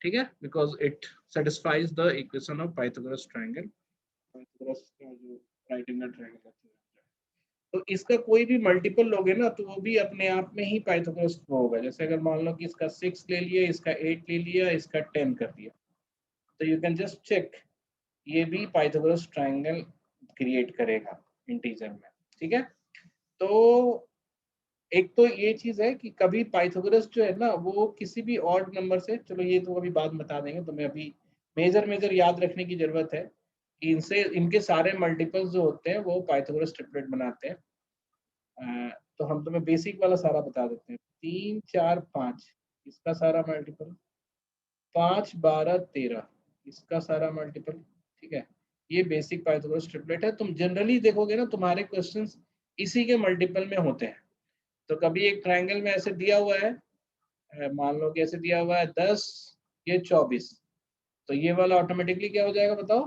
ठीक है, because it satisfies the equation of Pythagoras triangle, Pythagoras का जो राइट एंगल ट्रायंगल है। तो इसका कोई भी मल्टीपल लोगे ना तो वो भी अपने आप में ही पाइथागोरस होगा। जैसे अगर मान लो कि इसका 6 ले लिया, इसका 8 ले लिया, इसका 10 कर दिया, तो यू कैन जस्ट चेक, ये भी पाइथागोरस ट्रायंगल क्रिएट करेगा इंटीजर में, ठीक है। तो एक तो ये चीज है कि कभी पाइथागोरस जो है ना वो किसी भी ऑड नंबर से, चलो ये तो अभी बाद में बता देंगे, तो मैं अभी मेजर याद रखने की जरूरत है कि इनसे इनके सारे मल्टीपल्स जो होते हैं वो पाइथागोरस ट्रिपलेट बनाते हैं। तो हम तुम्हें बेसिक वाला सारा बता देते हैं। 3, 4, 5 इसका सारा मल्टीपल, 5, 12, 13 इसका सारा मल्टीपल, ठीक है। ये बेसिक पाइथागोरस ट्रिपलेट है। तुम जनरली देखोगे ना तुम्हारे क्वेश्चंस इसी के मल्टीपल में होते हैं। तो कभी एक ट्रायंगल में ऐसे दिया हुआ है, मान लो कि ऐसे दिया हुआ है 10, ये 24, तो ये वाला ऑटोमेटिकली क्या हो जाएगा बताओ?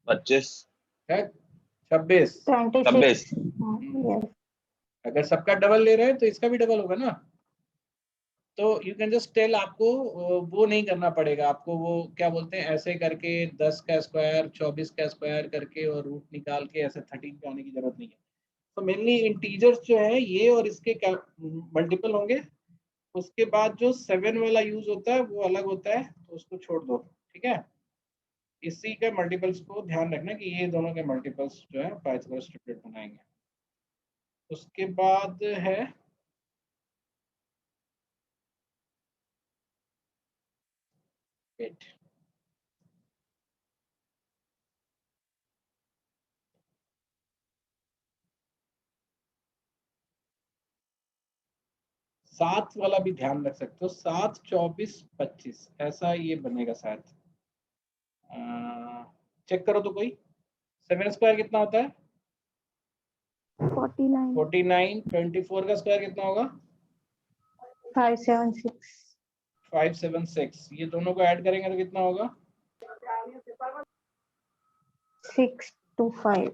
25, है 26। 26। yes. अगर सबका डबल ले रहे हैं तो इसका भी डबल होगा ना। तो यू कैन जस्ट टेल, आपको वो नहीं करना पड़ेगा, आपको वो क्या बोलते हैं ऐसे करके 10 का स्क्वायर 24 का स्क्वायर करके और रूट निकाल के ऐसे 13 पे आने की जरूरत नहीं है। तो मेनली इंटीजर्स जो है ये और इसके क्या मल्टीपल होंगे। उसके बाद जो 7 वाला यूज होता है वो अलग होता है, तो उसको छोड़ दो, ठीक है। इसी के मल्टीपल्स को ध्यान रखना कि ये दोनों के मल्टीपल्स जो है पाइथागोरस ट्रिपलेट बनाएंगे। उसके बाद है एट, सात वाला भी ध्यान रख सकते हो, 7, 24, 25 ऐसा ये बनेगा शायद। चेक करो तो कोई 7 स्क्वायर कितना होता है? 49 49। 24 का स्क्वायर कितना होगा? 576 576। ये दोनों को ऐड करेंगे तो कितना होगा? 625।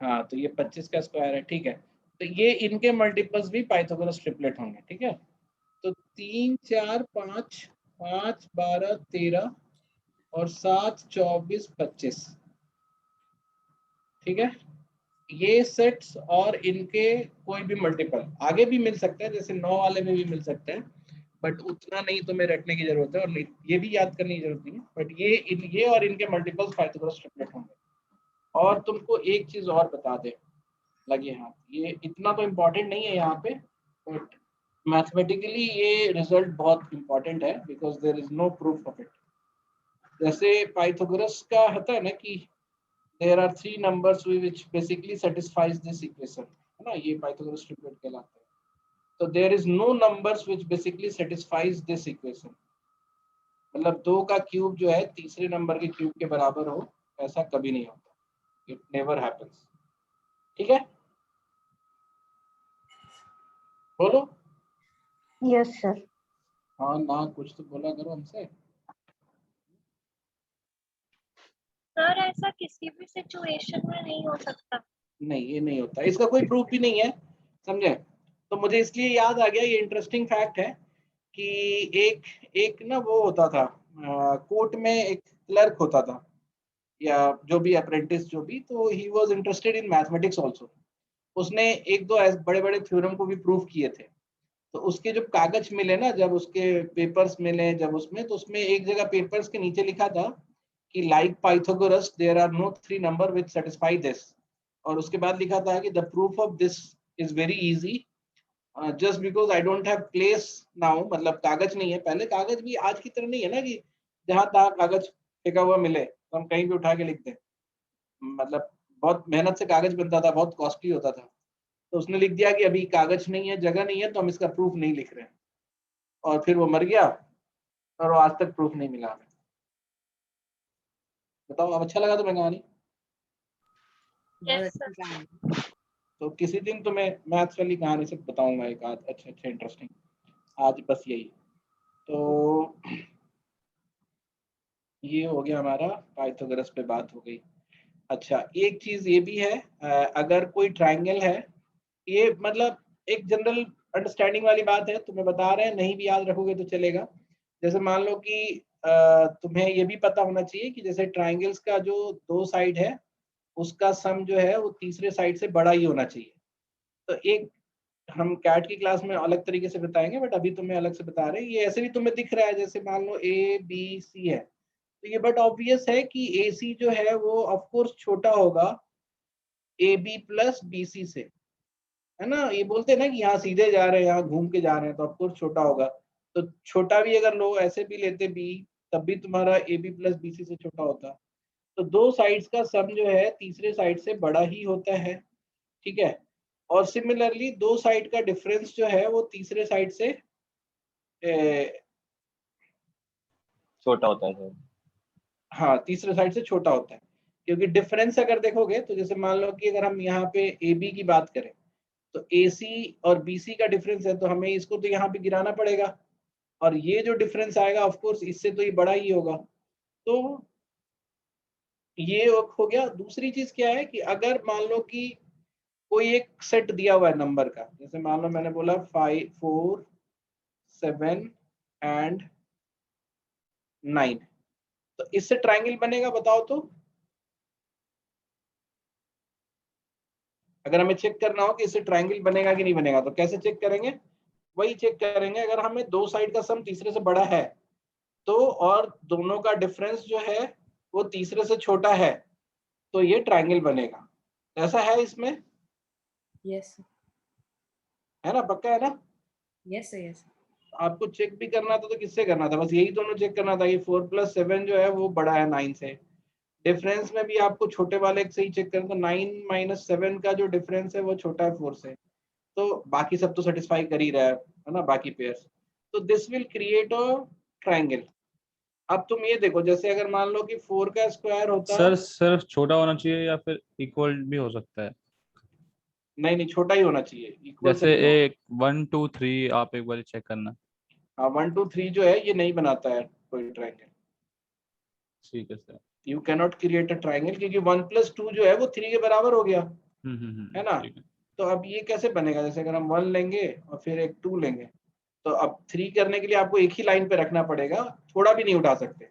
हाँ, तो ये 25 का स्क्वायर है, ठीक है। तो ये इनके मल्टीपल्स भी पाइथागोरस ट्रिपलेट होंगे, ठीक है। तो 3, 4, 5, 5, 12, 13 और 7, 24, 25, ठीक है। ये सेट्स और इनके कोई भी मल्टीपल आगे भी मिल सकते हैं, जैसे 9 वाले में भी मिल सकते हैं, बट उतना नहीं तुम्हें रटने की जरूरत है और ये भी याद करने की जरूरत नहीं है। बट ये और इनके मल्टीपल्स पाइथागोरस ट्रिपलेट होंगे। और तुमको एक चीज और बता दे लगे हाथ, ये इतना तो इम्पोर्टेंट नहीं है यहाँ पे, बट मैथमेटिकली ये रिजल्ट बहुत इंपॉर्टेंट है because there is no proof of it. जैसे पाइथागोरस का होता है ना कि there are 3 numbers which basically satisfies this equation, है ना, ये पाइथागोरस ट्रिपलेट कहलाता है। तो there is no numbers which basically satisfies this equation, मतलब 2 का क्यूब जो है तीसरे नंबर के क्यूब के बराबर हो, ऐसा कभी नहीं होता, इट नेवर हैपेंस, ठीक है। बोलो यस सर। हाँ ना, कुछ तो बोला करो हमसे। सर ऐसा किसी भी सिचुएशन में नहीं हो सकता। नहीं, ये नहीं होता, इसका कोई प्रूफ भी नहीं है, समझे। तो मुझे इसलिए याद आ गया, ये इंटरेस्टिंग फैक्ट है कि एक ना वो होता था कोर्ट में, एक क्लर्क होता था या जो भी अप्रेंटिस जो भी, तो he was interested in mathematics also. उसने एक दो बड़े बड़े थ्योरम को भी प्रूव किए थे। तो उसके जब कागज मिले ना, जब उसके पेपर्स मिले जब उसमें, तो उसमें एक जगह पेपर्स के नीचे लिखा था कि like Pythagoras there are no 3 number which satisfy this. और उसके बाद लिखा था कि the proof of this is very easy just because I don't have place now, मतलब कागज नहीं है। पहले कागज भी आज की तरह नहीं है ना कि जहां तहां कागज फेंका हुआ मिले तो हम कहीं भी उठा के लिख दें, मतलब बहुत मेहनत से कागज बनता था, बहुत कॉस्टली होता था। तो उसने लिख दिया कि अभी कागज नहीं है, जगह नहीं है, तो हम इसका प्रूफ नहीं लिख रहे हैं। और फिर वो मर गया और वो आज तक प्रूफ नहीं मिला हमें। बताओ, अब अच्छा लगा तुम्हें कहानी? बहुत Yes, अच्छी sir. कहानी। तो किसी दिन तुम्हें मैथ्स वाली कहानी से बताऊंगा एक आध अच्छे इंटरेस्टिंग। आज बस यही। तो ये हो गया हमारा पाइथागोरस पे बात हो गई। अच्छा, एक चीज ये भी है, अगर कोई ट्रायंगल है ये मतलब एक जनरल अंडरस्टैंडिंग वाली बात है, तुम्हें बता रहे हैं, नहीं भी याद रखोगे तो चलेगा। जैसे मान लो कि तुम्हें ये भी पता होना चाहिए कि जैसे ट्राइंगल्स का जो 2 साइड है उसका सम जो है वो तीसरे साइड से बड़ा ही होना चाहिए। तो एक हम कैट की क्लास में अलग तरीके से बताएंगे, बट अभी तुम्हें अलग से बता रहे हैं। ये ऐसे भी तुम्हें दिख रहा है, जैसे मान लो ए बी सी है, तो ये बट ऑब्वियस है कि ए सी जो है वो ऑफ कोर्स छोटा होगा A B plus B C से, है ना। ये बोलते हैं ना कि यहाँ सीधे जा रहे हैं, यहाँ घूम के जा रहे हैं, तो ऑफ कोर्स छोटा होगा। तो छोटा भी अगर लो, ऐसे भी लेते बी, तब भी तुम्हारा A B plus B C से छोटा होता। तो 2 साइड्स का सम जो है तीसरे साइड से बड़ा ही होता है, ठीक है। और सिमिलरली 2 साइड का डिफरेंस जो है वो तीसरे साइड से छोटा होता है सर। हाँ, तीसरे साइड से छोटा होता है, क्योंकि डिफरेंस अगर देखोगे तो जैसे मान लो कि अगर हम यहाँ पे ए बी की बात करें तो ए सी और बी सी का डिफरेंस है, तो हमें इसको तो यहाँ पे गिराना पड़ेगा, और ये जो डिफरेंस आएगा ऑफ कोर्स इससे तो ये बड़ा ही होगा। तो ये हो गया। दूसरी चीज क्या है कि अगर मान लो कि कोई एक सेट दिया हुआ है नंबर का, जैसे मान लो मैंने बोला 5 4 7 एंड 9, तो इससे ट्रायंगल बनेगा, बताओ तो। अगर हमें चेक करना हो कि इससे ट्रायंगल बनेगा कि नहीं बनेगा, तो कैसे चेक करेंगे? वही चेक करेंगे, अगर हमें 2 साइड का सम तीसरे से बड़ा है तो, और दोनों का डिफरेंस जो है वो तीसरे से छोटा है, तो ये ट्रायंगल बनेगा। ऐसा है इसमें, यस है ना, पक्का है ना? Yes yes. आपको चेक भी करना था तो किससे करना था? बस यही दोनों चेक करना था कि 4 + 7 जो है वो बड़ा है 9 से। डिफरेंस में भी आपको छोटे वाले से ही चेक करना, तो 9 - 7 का जो डिफरेंस है वो छोटा है 4 से, तो बाकी सब तो सेटिस्फाई कर ही रहा है ना, बाकी पेयर्स। तो this will create a triangle. अब तुम ये देखो, जैसे अगर मान लो कि 4 का स्क्वायर होता, सर सिर्फ छोटा होना चाहिए या फिर इक्वल भी हो सकता है? नहीं नहीं, छोटा ही होना चाहिए, इक्वल से जैसे नहीं होगा। एक 1 2 3 आप एक बार चेक करना। हाँ, 1 2 3 जो है ये नहीं बनाता है कोई ट्रायंगल। ठीक है sir. You cannot create a triangle, क्योंकि 1 + 2 जो है वो 3 के बराबर हो गया, है ना। ठीक है। तो अब ये कैसे बनेगा? जैसे अगर हम 1 लेंगे और फिर एक 2 लेंगे, तो अब 3 करने के लिए आपको एक ही लाइन पे रखना पड़ेगा, थोड़ा भी नहीं उठा सकते।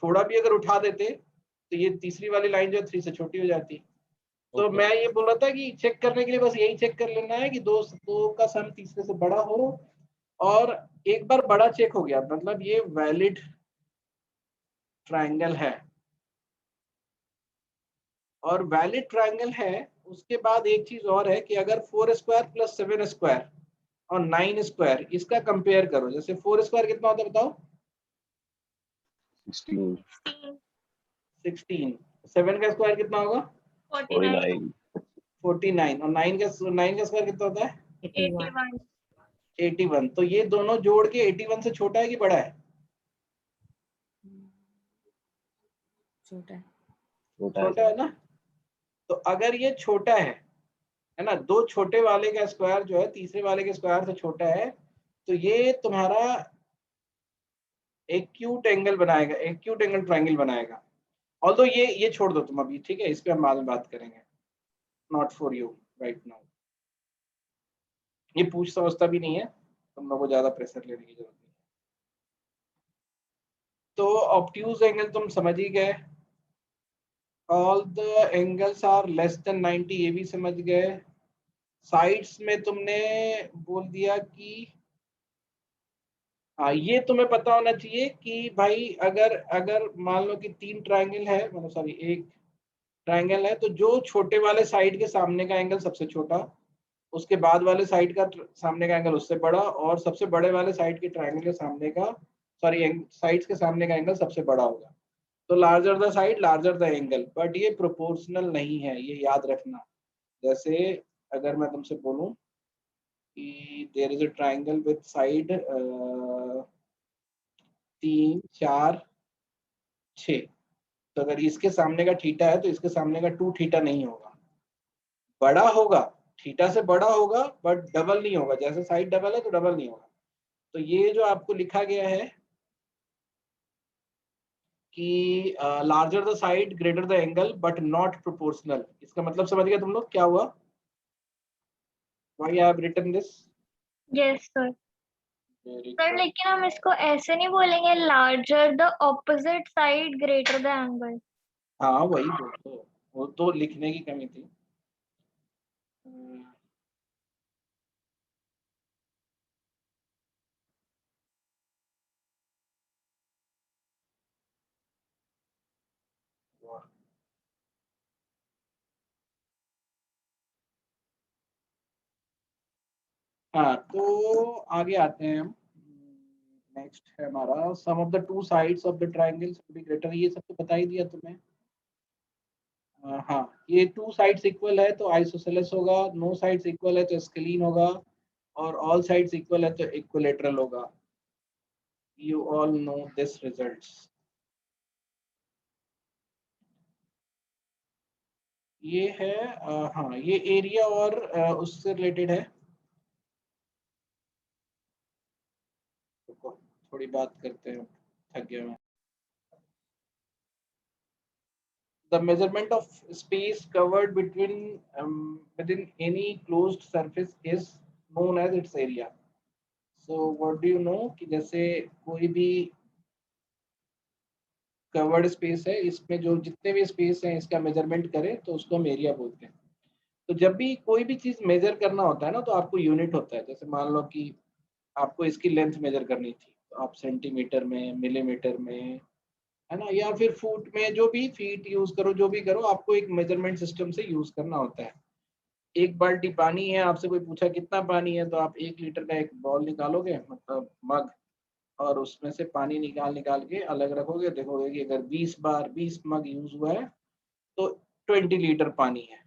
थोड़ा भी अगर उठा देते तो ये तीसरी वाली लाइन जो है 3 से छोटी हो जाती। तो ओके। मैं ये बोल रहा था कि चेक करने के लिए बस यही चेक कर लेना है कि दो का सम तीसरे से बड़ा हो, और एक बार बड़ा चेक हो गया मतलब ये वैलिड ट्रायंगल है। और वैलिड ट्रायंगल है, उसके बाद एक चीज और है कि अगर 4 स्क्वायर + 7 स्क्वायर और 9 स्क्वायर, इसका कंपेयर करो। जैसे 4 स्क्वायर कितना होता है बताओ? 16 16। 7 का स्क्वायर कितना होगा? 49 49 49। और 9 का स्क्वायर कितना होता है? 81 81। तो ये दोनों जोड़ के 81 से छोटा है कि बड़ा है? छोटा है। छोटा छोटा है ना। तो अगर ये छोटा है ना, 2 छोटे वाले का स्क्वायर जो है तीसरे वाले के स्क्वायर से छोटा है, तो ये तुम्हारा एक्यूट एंगल बनाएगा, एक्यूट एंगल ट्रायंगल बनाएगा। ऑल्दो ये छोड़ दो तुम अभी, ठीक है, इस पे हम बाद में बात करेंगे, not for you right now. ये पूछ समझता भी नहीं है, तुम लोगों को ज्यादा प्रेशर लेने की जरूरत नहीं है। तो ऑब्ट्यूज एंगल तुम समझ ही गए, all the angles are less than 90, ये भी समझ गए। साइड्स में तुमने बोल दिया कि हाँ, ये तुम्हें पता होना चाहिए कि भाई अगर अगर मान लो कि 3 ट्रायंगल है, मतलब सॉरी एक ट्रायंगल है, तो जो छोटे वाले साइड के सामने का एंगल सबसे छोटा, उसके बाद वाले साइड का सामने का एंगल उससे बड़ा, और सबसे बड़े वाले साइड के ट्रायंगल के सामने का, सॉरी साइड्स के सामने का एंगल सबसे बड़ा होगा। तो larger the side larger the angle, but ये प्रोपोर्शनल नहीं है, ये याद रखना। जैसे अगर मैं तुमसे बोलूं कि there is a triangle with side 3 4 6, तो अगर इसके सामने का थीटा है तो इसके सामने का 2 थीटा नहीं होगा, बड़ा होगा, थीटा से बड़ा होगा, बट डबल नहीं होगा। जैसे साइड डबल है तो डबल नहीं होगा। तो ये जो आपको लिखा गया है कि larger the side greater the angle but not proportional, इसका मतलब समझ गया तुम लोग क्या हुआ? Why I have written this? Yes sir. Very sir good. लेकिन हम इसको ऐसे नहीं बोलेंगे, larger the opposite side greater the angle. हाँ वही वो तो लिखने की कमी थी। हाँ तो आगे आते हैं हम। नेक्स्ट है हमारा sum of the two sides of the triangle should be greater. ये सब तो बता ही दिया तुम्हें। हाँ ये टू साइड्स इक्वल है तो आइसोसेलेस होगा, नो साइड्स इक्वल है तो स्केलीन होगा, और ऑल साइड्स इक्वल है तो इक्विलेटरल होगा। You all know this results. ये है हाँ ये एरिया और उससे रिलेटेड है। थोड़ी बात करते हैं, थक गया मैं। The measurement of space covered within any closed surface is known as its area. So what do you know कि जैसे कोई भी कवर्ड स्पेस है, इसमें जो जितने भी स्पेस हैं इसका मेजरमेंट करें तो उसको हम एरिया बोलते हैं। तो जब भी कोई भी चीज मेजर करना होता है ना तो आपको यूनिट होता है। जैसे मान लो कि आपको इसकी लेंथ मेजर करनी थी तो आप सेंटीमीटर में, मिलीमीटर में, है ना, या फिर फुट में, जो भी फीट यूज करो, जो भी करो, आपको एक मेजरमेंट सिस्टम से यूज करना होता है। एक बाल्टी पानी है, आपसे कोई पूछा कितना पानी है तो आप 1 लीटर का एक बॉल निकालोगे, मतलब मग, और उसमें से पानी निकाल निकाल के अलग रखोगे, देखोगे कि अगर 20 बार 20 मग यूज हुआ है तो 20 लीटर पानी है।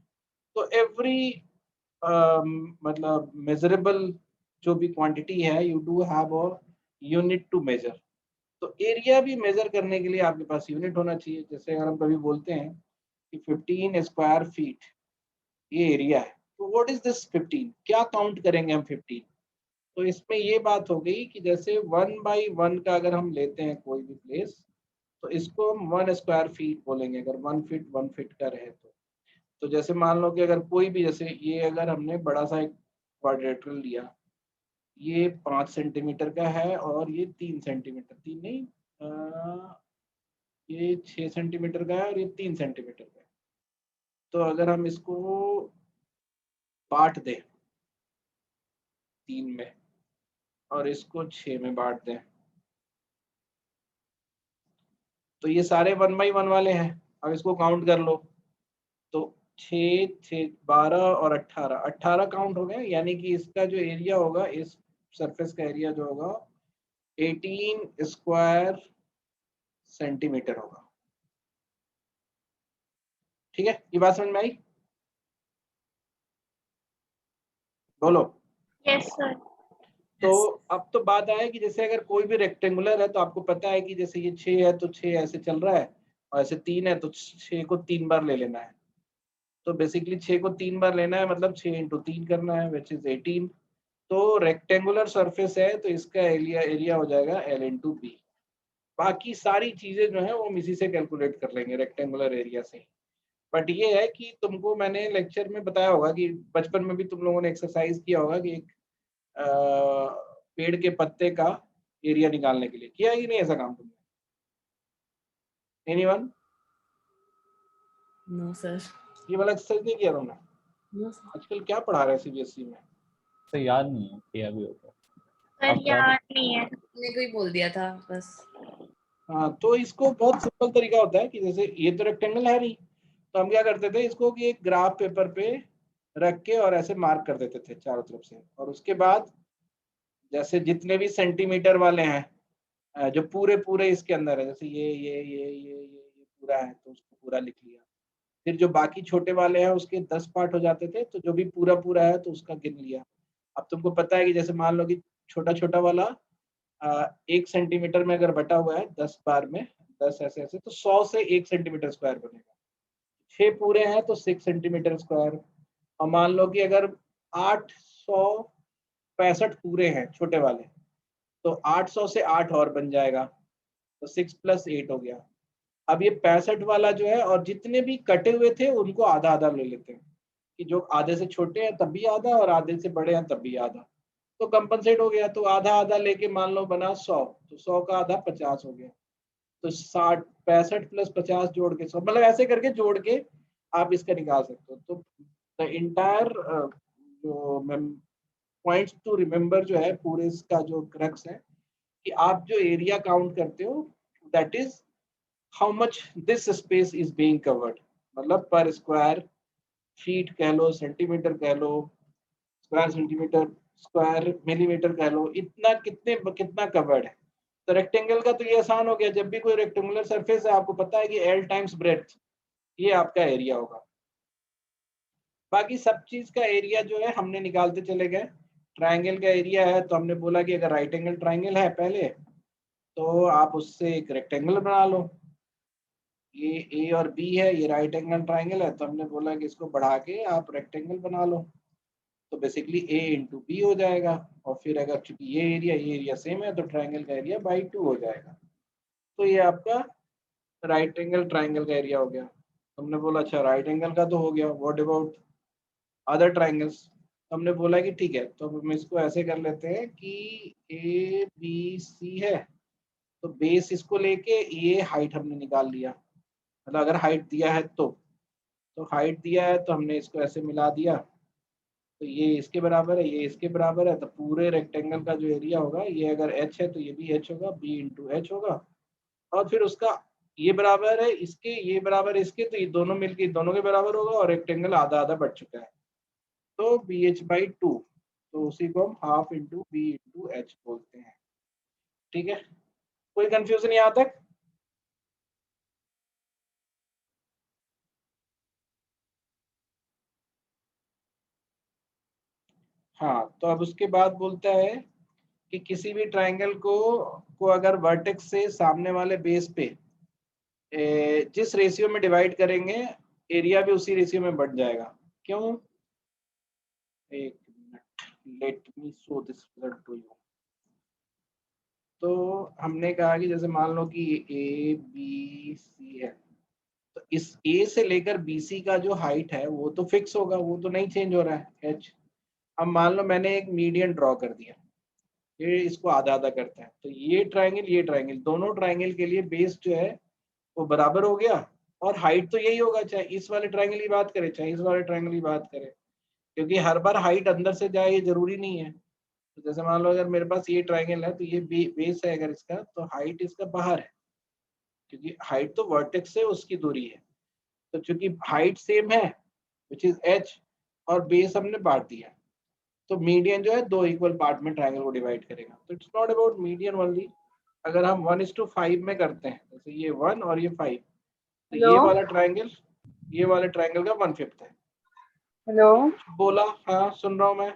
तो एवरी मतलब मेजरेबल जो भी क्वांटिटी है, you do have a unit to measure. तो एरिया भी मेजर करने के लिए आपके पास यूनिट होना चाहिए। जैसे अगर हम कभी बोलते हैं कि 15 स्क्वायर फीट ये एरिया है, तो व्हाट इज दिस 15, क्या काउंट करेंगे हम 15? तो इसमें ये बात हो गई कि जैसे 1/1 का अगर हम लेते हैं कोई भी प्लेस, तो इसको हम 1 स्क्वायर फीट बोलेंगे, अगर 1 फीट का रहे तो जैसे मान लो कि अगर कोई भी, जैसे ये अगर हमने बड़ा सा एक क्वाड्रेटरल लिया, ये 5 सेंटीमीटर का है और ये 3 सेंटीमीटर, तीन नहीं, ये 6 सेंटीमीटर का है और ये 3 सेंटीमीटर का है। तो अगर हम इसको बांट दें 3 में और इसको 6 में बांट दें, तो ये सारे 1/1 वाले हैं। अब इसको काउंट कर लो, तो 6 6 12 और 18 काउंट हो गए, यानी कि इसका जो एरिया होगा, इस सरफेस का एरिया जो होगा 18 स्क्वायर सेंटीमीटर होगा। ठीक है, ये बात समझ में आई? बोलो। Yes sir. तो अब तो बात आया कि जैसे अगर कोई भी रेक्टेंगुलर है तो आपको पता है कि जैसे ये 6 है तो 6 ऐसे चल रहा है, और ऐसे 3 है तो 6 को 3 बार ले लेना है। तो बेसिकली 6 को 3 बार लेना है, मतलब 6 × 3 करना है, विच इज 18। तो रेक्टेंगुलर सरफेस है तो इसका एरिया हो जाएगा L × B। बाकी सारी चीजें जो है वो हम इसी से कैलकुलेट कर लेंगे, रेक्टेंगुलर एरिया से। बट ये है कि तुमको मैंने लेक्चर में बताया होगा कि बचपन में भी तुम लोगों ने एक्सरसाइज किया होगा कि एक पेड़ के पत्ते का एरिया निकालने के लिए किया है कि नहीं ऐसा काम तुमने? एनीवन? No sir. ये वाला एक्सरसाइज नहीं किया तुमने? No sir. आजकल क्या पढ़ा रहे हैं सीबीएसई में? तो याद नहीं है किया भी होगा। सर याद नहीं है, ने कोई बोल दिया था बस। हाँ, तो इसको बहुत सिंपल तरीका होता है कि जैसे ये तो रेक्टेंगल है नहीं, तो हम क्या करते थे इसको कि एक ग्राफ पेपर पे रख के और ऐसे मार्क कर देते थे चारों तरफ से, और उसके बाद जैसे जितने भी सेंटीमीटर वाले हैं जो पूरे पूरे इसके अंदर है, जैसे ये पूरा है तो उसको पूरा लिख लिया। फिर जो बाकी छोटे वाले हैं उसके 10 पार्ट हो जाते थे, तो जो भी पूरा पूरा है तो उसका गिन लिया। अब तुमको पता है कि जैसे मान लो कि छोटा छोटा वाला 1 सेंटीमीटर में अगर बटा हुआ है 10 बार में, 10 ऐसे ऐसे, तो 100 से 1 सेंटीमीटर स्क्वायर बनेगा। 6 पूरे हैं तो 6 सेंटीमीटर स्क्वायर। और मान लो कि अगर 865 पूरे हैं छोटे वाले, तो 800 से 8 और बन जाएगा, तो 6 + 8 हो गया। अब ये 65 वाला जो है, और जितने भी कटे हुए थे उनको आधा आधा ले लेते हैं, कि जो आधे से छोटे हैं तब भी आधा और आधे से बड़े हैं तब भी आधा, तो कंपनसेट हो गया। तो आधा आधा लेके मान लो बना 100, तो 100 का आधा 50 हो गया, तो 60 65 प्लस 50 जोड़ के 100, मतलब ऐसे करके जोड़ के आप इसका निकाल सकते हो। तो द इंटायर जो पॉइंट्स टू रिमेम्बर जो है पूरे इसका जो क्रक्स है कि आप जो एरिया काउंट करते हो that is how much this space is being covered, मतलब पर स्क्वायर फीट कह लो, सेंटीमीटर कह लो, स्क्वायर सेंटीमीटर, स्क्वायर मिलीमीटर कह लो, इतना कितना कवर्ड है। तो रेक्टेंगल का तो ये आसान हो गया, जब भी कोई रेक्टेंगुलर सरफेस है आपको पता है कि L टाइम्स ब्रेड्थ, ये आपका एरिया होगा। बाकी सब चीज का एरिया जो है हमने निकालते चले गए। ट्राइंगल का एरिया है तो हमने बोला कि अगर राइट एंगल ट्राइंगल है पहले तो आप उससे एक रेक्टेंगल बना लो। ये ए और बी है, ये राइट एंगल ट्राइंगल है, तो हमने बोला कि इसको बढ़ा के आप रेक्टेंगल बना लो, तो बेसिकली ए इंटू बी हो जाएगा। और फिर अगर चूंकि ये एरिया सेम है तो ट्राइंगल का एरिया बाई 2 हो जाएगा। तो ये आपका राइट एंगल ट्राइंगल का एरिया हो गया। हमने बोला अच्छा राइट एंगल का तो हो गया, व्हाट अबाउट अदर ट्राइंगल्स? हमने बोला कि ठीक है, तो हम इसको ऐसे कर लेते हैं कि ए बी सी है, तो बेस इसको लेके ये हाइट हमने निकाल लिया, मतलब अगर हाइट दिया है तो हाइट दिया है तो हमने इसको ऐसे मिला दिया, तो ये इसके बराबर है, ये इसके बराबर है, तो पूरे रेक्टेंगल का जो एरिया होगा, ये अगर h है तो ये भी h होगा, b इंटू एच होगा, और फिर उसका ये बराबर है इसके, ये बराबर इसके, तो ये दोनों मिलके दोनों के बराबर होगा, और रेक्टेंगल आधा आधा बढ़ चुका है, तो बी एच बाई 2, तो उसी को हम half into B into H बोलते हैं। ठीक है, कोई कंफ्यूजन यहाँ तक? हाँ, तो अब उसके बाद बोलता है कि किसी भी ट्राइंगल को अगर वर्टेक्स से सामने वाले बेस पे जिस रेशियो में डिवाइड करेंगे एरिया भी उसी रेशियो में बढ़ जाएगा। क्यों? एक minute, let me show this result to you. तो हमने कहा कि जैसे मान लो कि ए बी सी है, तो इस ए से लेकर बी सी का जो हाइट है वो तो फिक्स होगा, वो तो नहीं चेंज हो रहा है एच। अब मान लो मैंने एक मीडियन ड्रॉ कर दिया, ये इसको आधा आधा करता है, तो ये ट्राइंगल दोनों ट्राइंगल के लिए बेस जो है वो बराबर हो गया, और हाइट तो यही होगा, चाहे इस वाले ट्राइंगल की बात करें चाहे इस वाले ट्राइंगल की बात करें, क्योंकि हर बार हाइट अंदर से जाए ये जरूरी नहीं है। तो जैसे मान लो अगर मेरे पास ये ट्राइंगल है तो ये बेस है अगर इसका, तो हाइट इसका बाहर है, क्योंकि हाइट तो वर्टेक्स से उसकी दूरी है। तो चूंकि हाइट सेम है विच इज एच, और बेस हमने बांट दिया, तो मीडियन जो है दो इक्वल पार्ट में ट्राइंगल को डिवाइड करेगा। तो it's not about median only. अगर हम 1:5 में करते हैं, जैसे ये 1 और ये 5, तो हेलो ये वाला ट्राइंगल का 1/5 है। हेलो बोला? हाँ सुन रहा हूँ मैं,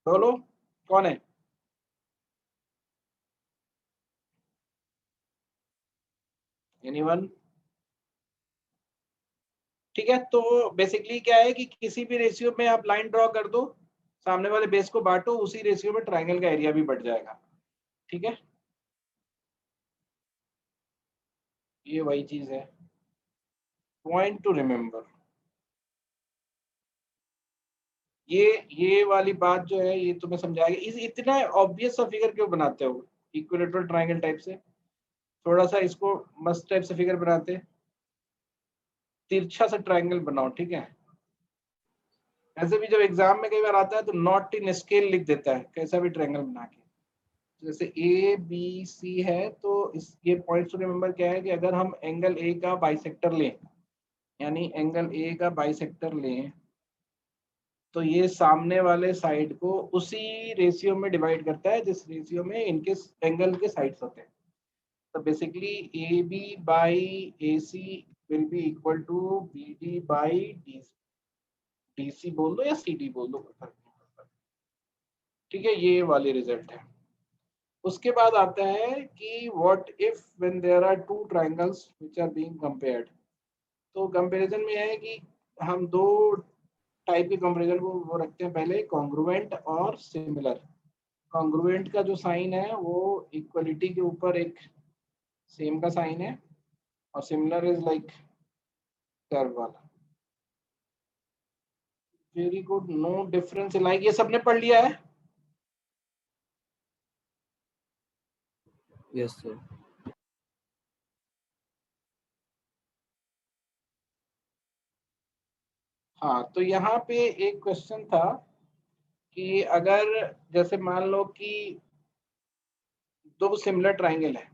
बोलो कौन है? एनीवन? ठीक है, तो बेसिकली क्या है कि किसी भी रेशियो में आप लाइन ड्रॉ कर दो, सामने वाले बेस को बांटो, उसी रेशियो में ट्राइंगल का एरिया भी बढ़ जाएगा। ठीक है, ये वही चीज है, पॉइंट टू रिमेम्बर। ये वाली बात जो है ये तुम्हें समझाएगी। इस इतना ऑब्वियस सा फिगर क्यों बनाते हो इक्विलेटरल ट्राइंगल टाइप से? थोड़ा सा इसको मस्त टाइप से फिगर बनाते, तिरछा सा ट्राइंगल बनाओ। ठीक है, ऐसे भी जब एग्जाम में कई बार आता है तो नॉट इन स्केल लिख देता है कैसा भी ट्राइंगल बना के। जैसे ए बी सी है, तो इस ये पॉइंट्स टू रिमेम्बर क्या है कि अगर हम एंगल ए का बाइसेक्टर लें, यानी एंगल ए का बाइसेक्टर लें, तो ये सामने वाले साइड को उसी रेशियो में डिवाइड करता है जिस रेशियो में इनके एंगल के साइड्स होते हैं। तो basically A B by A C will be equal to B D by D C. D C बोल दो या सी डी बोल दो, फर्क नहीं पड़ता। ठीक है, ये वाले रिजल्ट है। उसके बाद आता है कि what if when there are two triangles which are being compared. तो कंपैरिजन में है कि हम दो टाइप के कंपैरिजन को वो रखते हैं, पहले कॉन्ग्रुएंट और सिमिलर। कॉन्ग्रुएंट का जो साइन है वो इक्वलिटी के ऊपर एक सेम का साइन है, और सिमिलर इज लाइक कर्व वाला। Very good, no difference like, ये सबने पढ़ लिया है? Yes sir. हाँ, तो यहाँ पे एक क्वेश्चन था कि अगर जैसे मान लो कि दो सिमिलर ट्राइंगल है,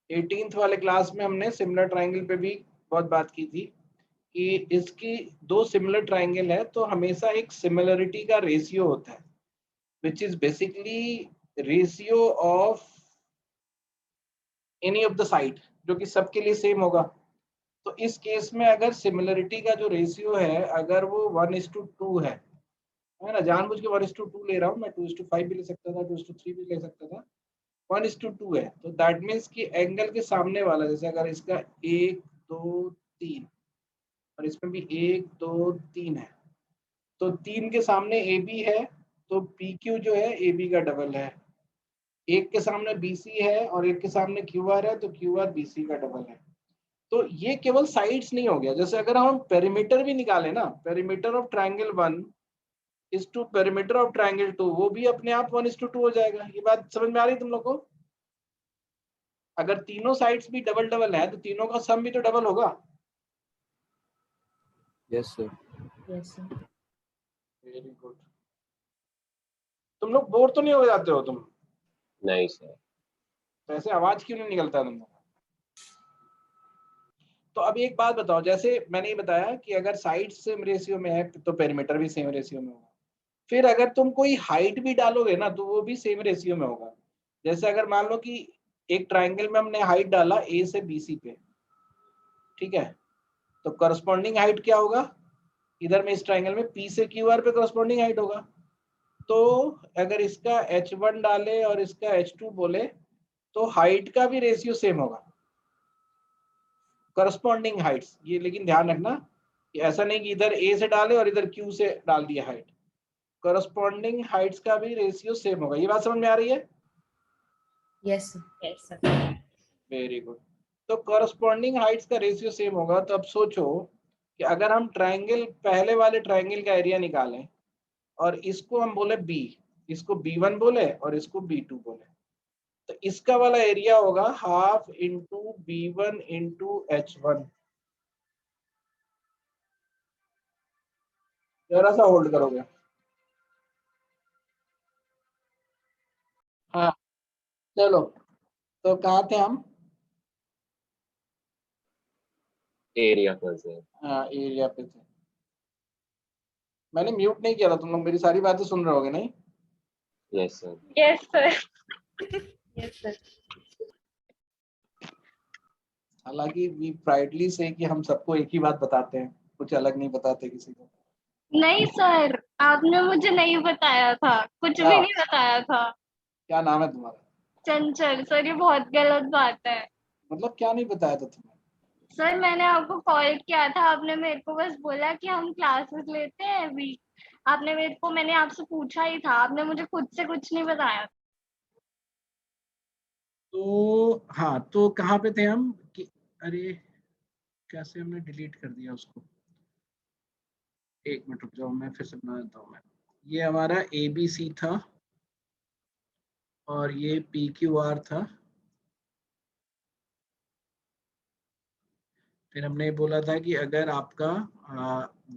18th वाले क्लास में हमने सिमिलर ट्राइंगल पे भी बहुत बात की थी कि इसकी दो सिमिलर ट्राइंगल है तो हमेशा एक सिमिलरिटी का रेशियो होता है, which is basically ratio of any of the side, जो कि सबके लिए सेम होगा। तो इस केस में अगर सिमिलरिटी का जो रेशियो है अगर वो 1:2 है ना, जानबूझ के 1:2 ले रहा हूँ मैं, 2:5 भी ले सकता था, 2:3 भी ले सकता था, 1:2 है, तो दैट मीन्स कि एंगल के सामने वाला, जैसे अगर इसका 1 2 3 और इसमें भी 1 2 3 है, तो 3 के सामने ए बी है तो पी क्यू जो है ए बी का डबल है, एक के सामने बी सी है और एक के सामने क्यू आर है तो क्यू आर बी सी का डबल है। तो ये केवल साइड्स नहीं हो गया, जैसे अगर हम पेरीमीटर भी निकालें ना, perimeter of triangle 1 is to perimeter of triangle 2, वो भी अपने आप 1:2 हो जाएगा। ये बात समझ में आ रही है तुम लोग को? अगर तीनों साइड्स भी डबल डबल है तो तीनों का सम भी तो डबल होगा। Yes sir. Yes sir. Very good. तुम लोग बोर तो नहीं हो जाते हो तुम? नहीं सर। तो ऐसे आवाज क्यों नहीं निकलता तुम लोग? तो अब एक बात बताओ, जैसे मैंने ये बताया कि अगर साइड सेम रेशियो में है तो पेरीमीटर भी सेम रेशियो में होगा, फिर अगर तुम कोई हाइट भी डालोगे ना तो वो भी सेम रेशियो में होगा। जैसे अगर मान लो कि एक ट्राइंगल में हमने हाइट डाला ए से बी सी पे, ठीक है, तो करस्पॉन्डिंग हाइट क्या होगा, इधर में इस ट्राइंगल में पी से क्यू आर पे करस्पॉन्डिंग हाइट होगा। तो अगर इसका h1 डाले और इसका h2 बोले तो हाइट का भी रेशियो सेम होगा, करस्पॉन्डिंग हाइट्स। ये लेकिन ध्यान रखना कि ऐसा नहीं कि इधर ए से डाले और इधर क्यू से डाल दिया हाइट, करस्पॉन्डिंग हाइट्स का भी रेशियो सेम होगा। ये बात समझ में आ रही है? Yes sir. Yes sir. Very good. तो करस्पॉन्डिंग हाइट्स का रेशियो सेम होगा। तो अब सोचो कि अगर हम ट्राइंगल, पहले वाले ट्राइंगल का एरिया निकालें और इसको हम बोले बी, इसको B1 बोले और इसको B2 बोले, तो इसका वाला एरिया होगा half into B1 into H1। जरा सा होल्ड करोगे? हाँ चलो, तो कहाँ थे हम? एरिया पर सर। हाँ एरिया पे थे। मैंने म्यूट नहीं किया था, तुम लोग मेरी सारी बातें सुन रहे होगे नहीं? Yes sir. Yes sir. Yes sir. हालांकि वी प्राइडली से कि हम सबको एक ही बात बताते हैं, कुछ अलग नहीं बताते किसी को। नहीं सर, आपने मुझे नहीं बताया था, कुछ क्या भी नहीं बताया था। क्या नाम है तुम्हारा? चंचल सर, ये बहुत गलत बात है। मतलब क्या नहीं बताया था तुम्हें? सर मैंने आपको कॉल किया था, आपने मेरे को बस बोला कि हम क्लासेस लेते हैं अभी, आपने मेरे को, मैंने आपसे पूछा ही था, आपने मुझे खुद से कुछ नहीं बताया। तो हाँ, तो कहाँ पे थे हम कि, अरे कैसे हमने डिलीट कर दिया उसको, एक मिनट रुक जाओ, मैं फिर से बना देता हूँ। मैं, ये हमारा ABC था और ये PQR था। फिर हमने बोला था कि अगर आपका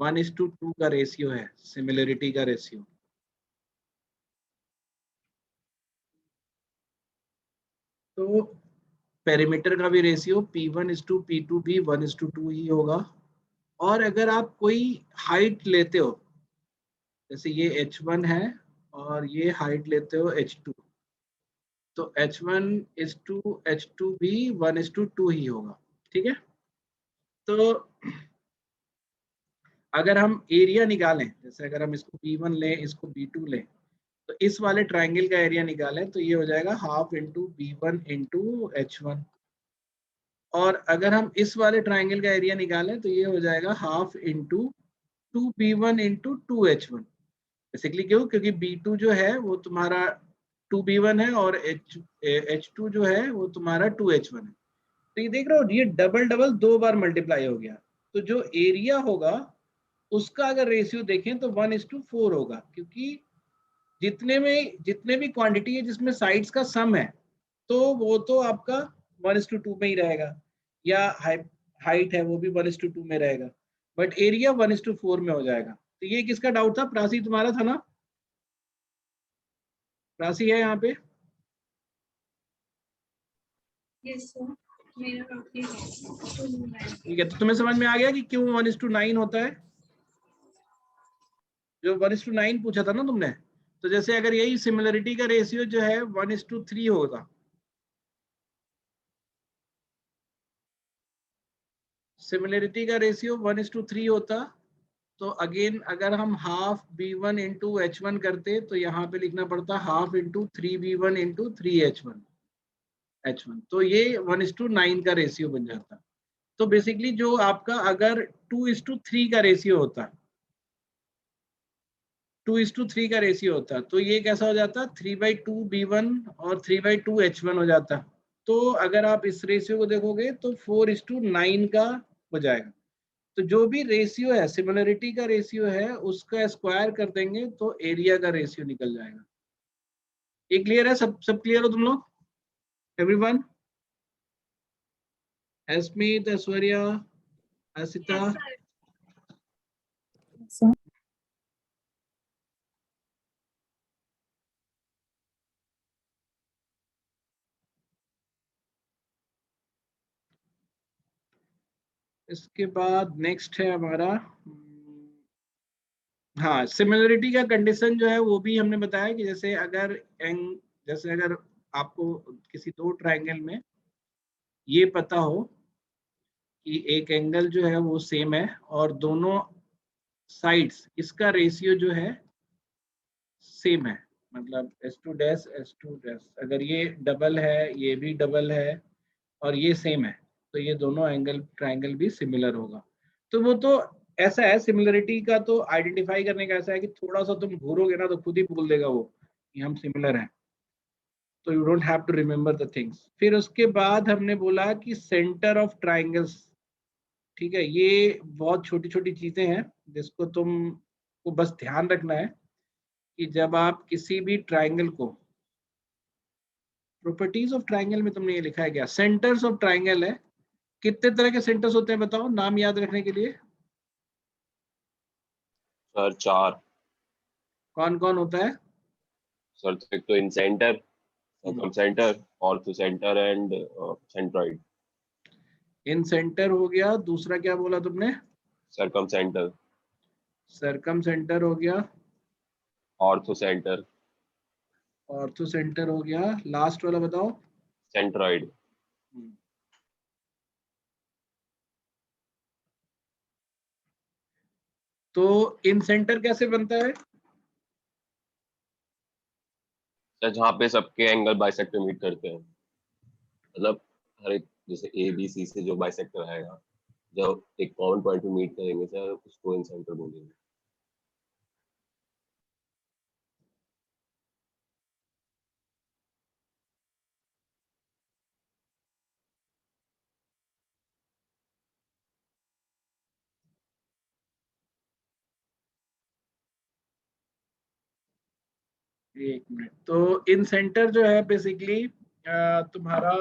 1:2 का रेशियो है, सिमिलरिटी का रेशियो, तो पेरीमीटर का भी रेशियो P1:P2 भी 1:2 ही होगा। और अगर आप कोई हाइट लेते हो, जैसे ये H1 है और ये हाइट लेते हो H2, तो H1:H2 भी 1:2 ही होगा, ठीक है। तो अगर हम एरिया निकालें, जैसे अगर हम इसको B1 लें, इसको B2 लें, तो इस वाले ट्राइंगल का एरिया निकालें तो ये हो जाएगा half into B1 into H1। और अगर हम इस वाले ट्राइंगल का एरिया निकालें तो ये हो जाएगा half into 2B1 into 2H1। Basically क्यों? क्योंकि B2 जो है वो तुम्हारा 2B1 है और H2 जो है वो तुम्हारा 2H1 है। तो ये देख रहे हो, ये डबल डबल 2 बार मल्टीप्लाई हो गया। तो जो एरिया होगा उसका अगर रेशियो देखें तो 1:4 होगा, क्योंकि जितने भी क्वांटिटी है जिसमें साइड्स का सम है तो वो तो आपका 1:2 में ही रहेगा, या हाइट है वो भी 1:2 में रहेगा, बट एरिया 1:4 में हो जाएगा। तो ये किसका डाउट था? प्रासी तुम्हारा था ना? प्रासी है यहाँ पे? ठीक है, तो तुम्हें समझ में आ गया कि क्यों 1:9 होता है? जो 1:9 पूछा था ना तुमने, तो जैसे अगर यही सिमिलरिटी का रेशियो जो है 1:3 होगा, सिमिलरिटी का रेशियो 1:3 होता, तो अगेन अगर हम हाफ b1 इंटू h1 करते तो यहाँ पे लिखना पड़ता half into 3b1 into 3h1 h1, तो ये 1:9 का रेशियो बन जाता। तो बेसिकली जो आपका अगर 2:3 का रेशियो होता, 2:3 का रेशियो होता, तो ये कैसा हो जाता? 3/2 b1 और 3/2 h1 हो जाता। तो अगर आप इस रेशियो को देखोगे तो 4:9 का हो जाएगा। तो जो भी रेशियो है, सिमिलरिटी का रेशियो है, उसका स्क्वायर कर देंगे तो एरिया का रेशियो निकल जाएगा। ये क्लियर है? सब क्लियर हो तुम लोग? एवरीवन? अस्मित, ऐश्वर्या, असिता? इसके बाद नेक्स्ट है हमारा, हाँ, सिमिलरिटी का कंडीशन जो है वो भी हमने बताया कि जैसे अगर आपको किसी दो ट्रायंगल में ये पता हो कि एक एंगल जो है वो सेम है और दोनों साइड्स इसका रेशियो जो है सेम है, मतलब S2 डैश S2 डैश, अगर ये डबल है, ये भी डबल है और ये सेम है, तो ये दोनों ट्रायंगल भी सिमिलर होगा। तो वो तो ऐसा है, सिमिलरिटी का तो आइडेंटिफाई करने का ऐसा है कि थोड़ा सा तुम घूरोगे ना तो खुद ही बोल देगा वो कि हम सिमिलर हैं, तो you don't have to remember the things. फिर उसके बाद हमने बोला कि सेंटर ऑफ ट्रायंगल्स, ठीक है, ये बहुत छोटी छोटी चीजें हैं जिसको तुमको बस ध्यान रखना है कि जब आप किसी भी ट्रायंगल को, प्रॉपर्टीज ऑफ ट्रायंगल में तुमने ये लिखा है क्या? सेंटर्स ऑफ ट्रायंगल है। कितने तरह के सेंटर्स होते हैं बताओ, नाम याद रखने के लिए? सर 4। कौन कौन होता है? सर एक तो incentre, circumcentre, orthocentre and centroid. Incentre हो गया, दूसरा क्या बोला तुमने? सर्कम सेंटर, सरकम सेंटर हो गया, ऑर्थो सेंटर, ऑर्थो सेंटर हो गया, लास्ट वाला बताओ। सेंट्रॉइड। तो इन सेंटर कैसे बनता है? सर जहाँ पे सबके एंगल बाइसेक्टर मीट करते हैं, मतलब हर एक, जैसे ABC से जो बाइसेक्टर आएगा, जब एक कॉमन पॉइंट पे मीट करेंगे सर, उसको इन सेंटर बोलेंगे। एक मिनट, तो इन सेंटर जो है बेसिकली तुम्हारा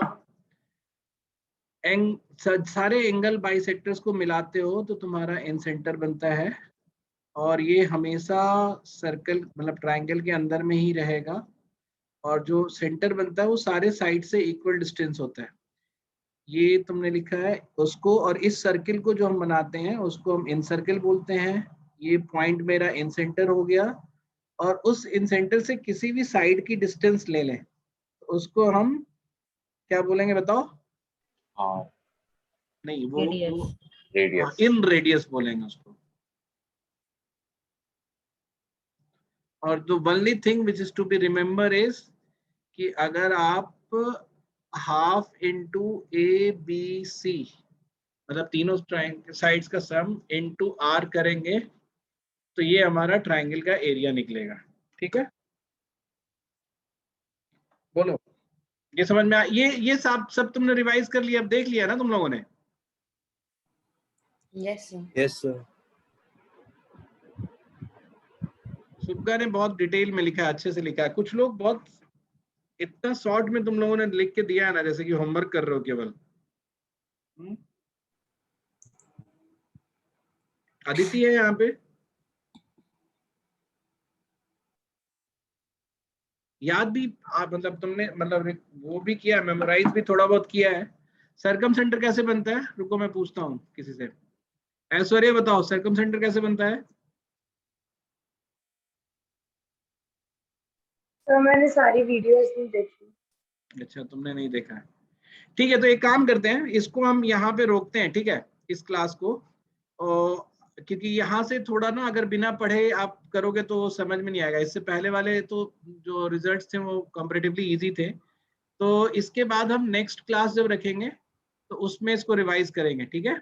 सारे एंगल बाइसेक्टर्स को मिलाते हो तो तुम्हारा इन सेंटर बनता है, और ये हमेशा सर्कल मतलब ट्रायंगल के अंदर में ही रहेगा, और जो सेंटर बनता है वो सारे साइड से इक्वल डिस्टेंस होता है, ये तुमने लिखा है उसको। और इस सर्किल को जो हम बनाते हैं उसको हम इन सर्किल बोलते हैं। ये पॉइंट मेरा इन सेंटर हो गया, और उस इन सेंटर से किसी भी साइड की डिस्टेंस ले लें तो उसको हम क्या बोलेंगे बताओ? हाँ, नहीं, वो रेडियस। इन रेडियस बोलेंगे उसको। और the only thing which is to be remember is कि अगर आप हाफ इंटू ABC, मतलब तीनों साइड्स का सम इंटू R करेंगे तो ये हमारा ट्रायंगल का एरिया निकलेगा। ठीक है, बोलो, ये समझ में ये सब तुमने रिवाइज कर लिया, अब देख लिया ना तुम लोगों ने? Yes, sir. Yes, sir. सुब्गा ने बहुत डिटेल में लिखा है, अच्छे से लिखा है। कुछ लोग बहुत इतना शॉर्ट में तुम लोगों ने लिख के दिया है ना, जैसे कि होमवर्क कर रहे हो केवल। अदिति है यहाँ पे? याद भी मतलब तुमने मतलब वो भी किया है, मेमोराइज भी थोड़ा बहुत किया है। सरकम सेंटर कैसे बनता है? रुको मैं पूछता हूँ किसी से। ऐश्वर्या बताओ, सरकम सेंटर कैसे बनता है? तो मैंने सारी वीडियोस नहीं देखी। अच्छा, तुमने नहीं देखा है, ठीक है। तो एक काम करते हैं, इसको हम यहाँ पे रोकते हैं, ठीक है, इस क्लास को। और क्योंकि यहाँ से थोड़ा ना अगर बिना पढ़े आप करोगे तो समझ में नहीं आएगा। इससे पहले वाले तो जो रिजल्ट्स थे वो कंपैरेटिवली इजी थे। तो इसके बाद हम नेक्स्ट क्लास जब रखेंगे तो उसमें इसको रिवाइज करेंगे, ठीक है।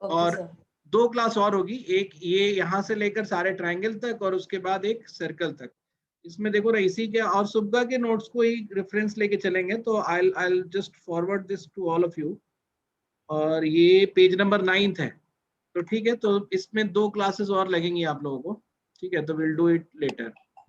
ओके और सर। 2 क्लास और होगी, एक ये यहाँ से लेकर सारे ट्रायंगल तक और उसके बाद एक सर्कल तक। इसमें देखो ना, इसी के और सुब्गा के नोट्स को ही रेफरेंस लेके चलेंगे। तो I just forward this to all of you. और ये पेज नंबर 9 है। तो ठीक है, तो इसमें 2 क्लासेस और लगेंगी आप लोगों को, ठीक है। तो विल डू इट लेटर।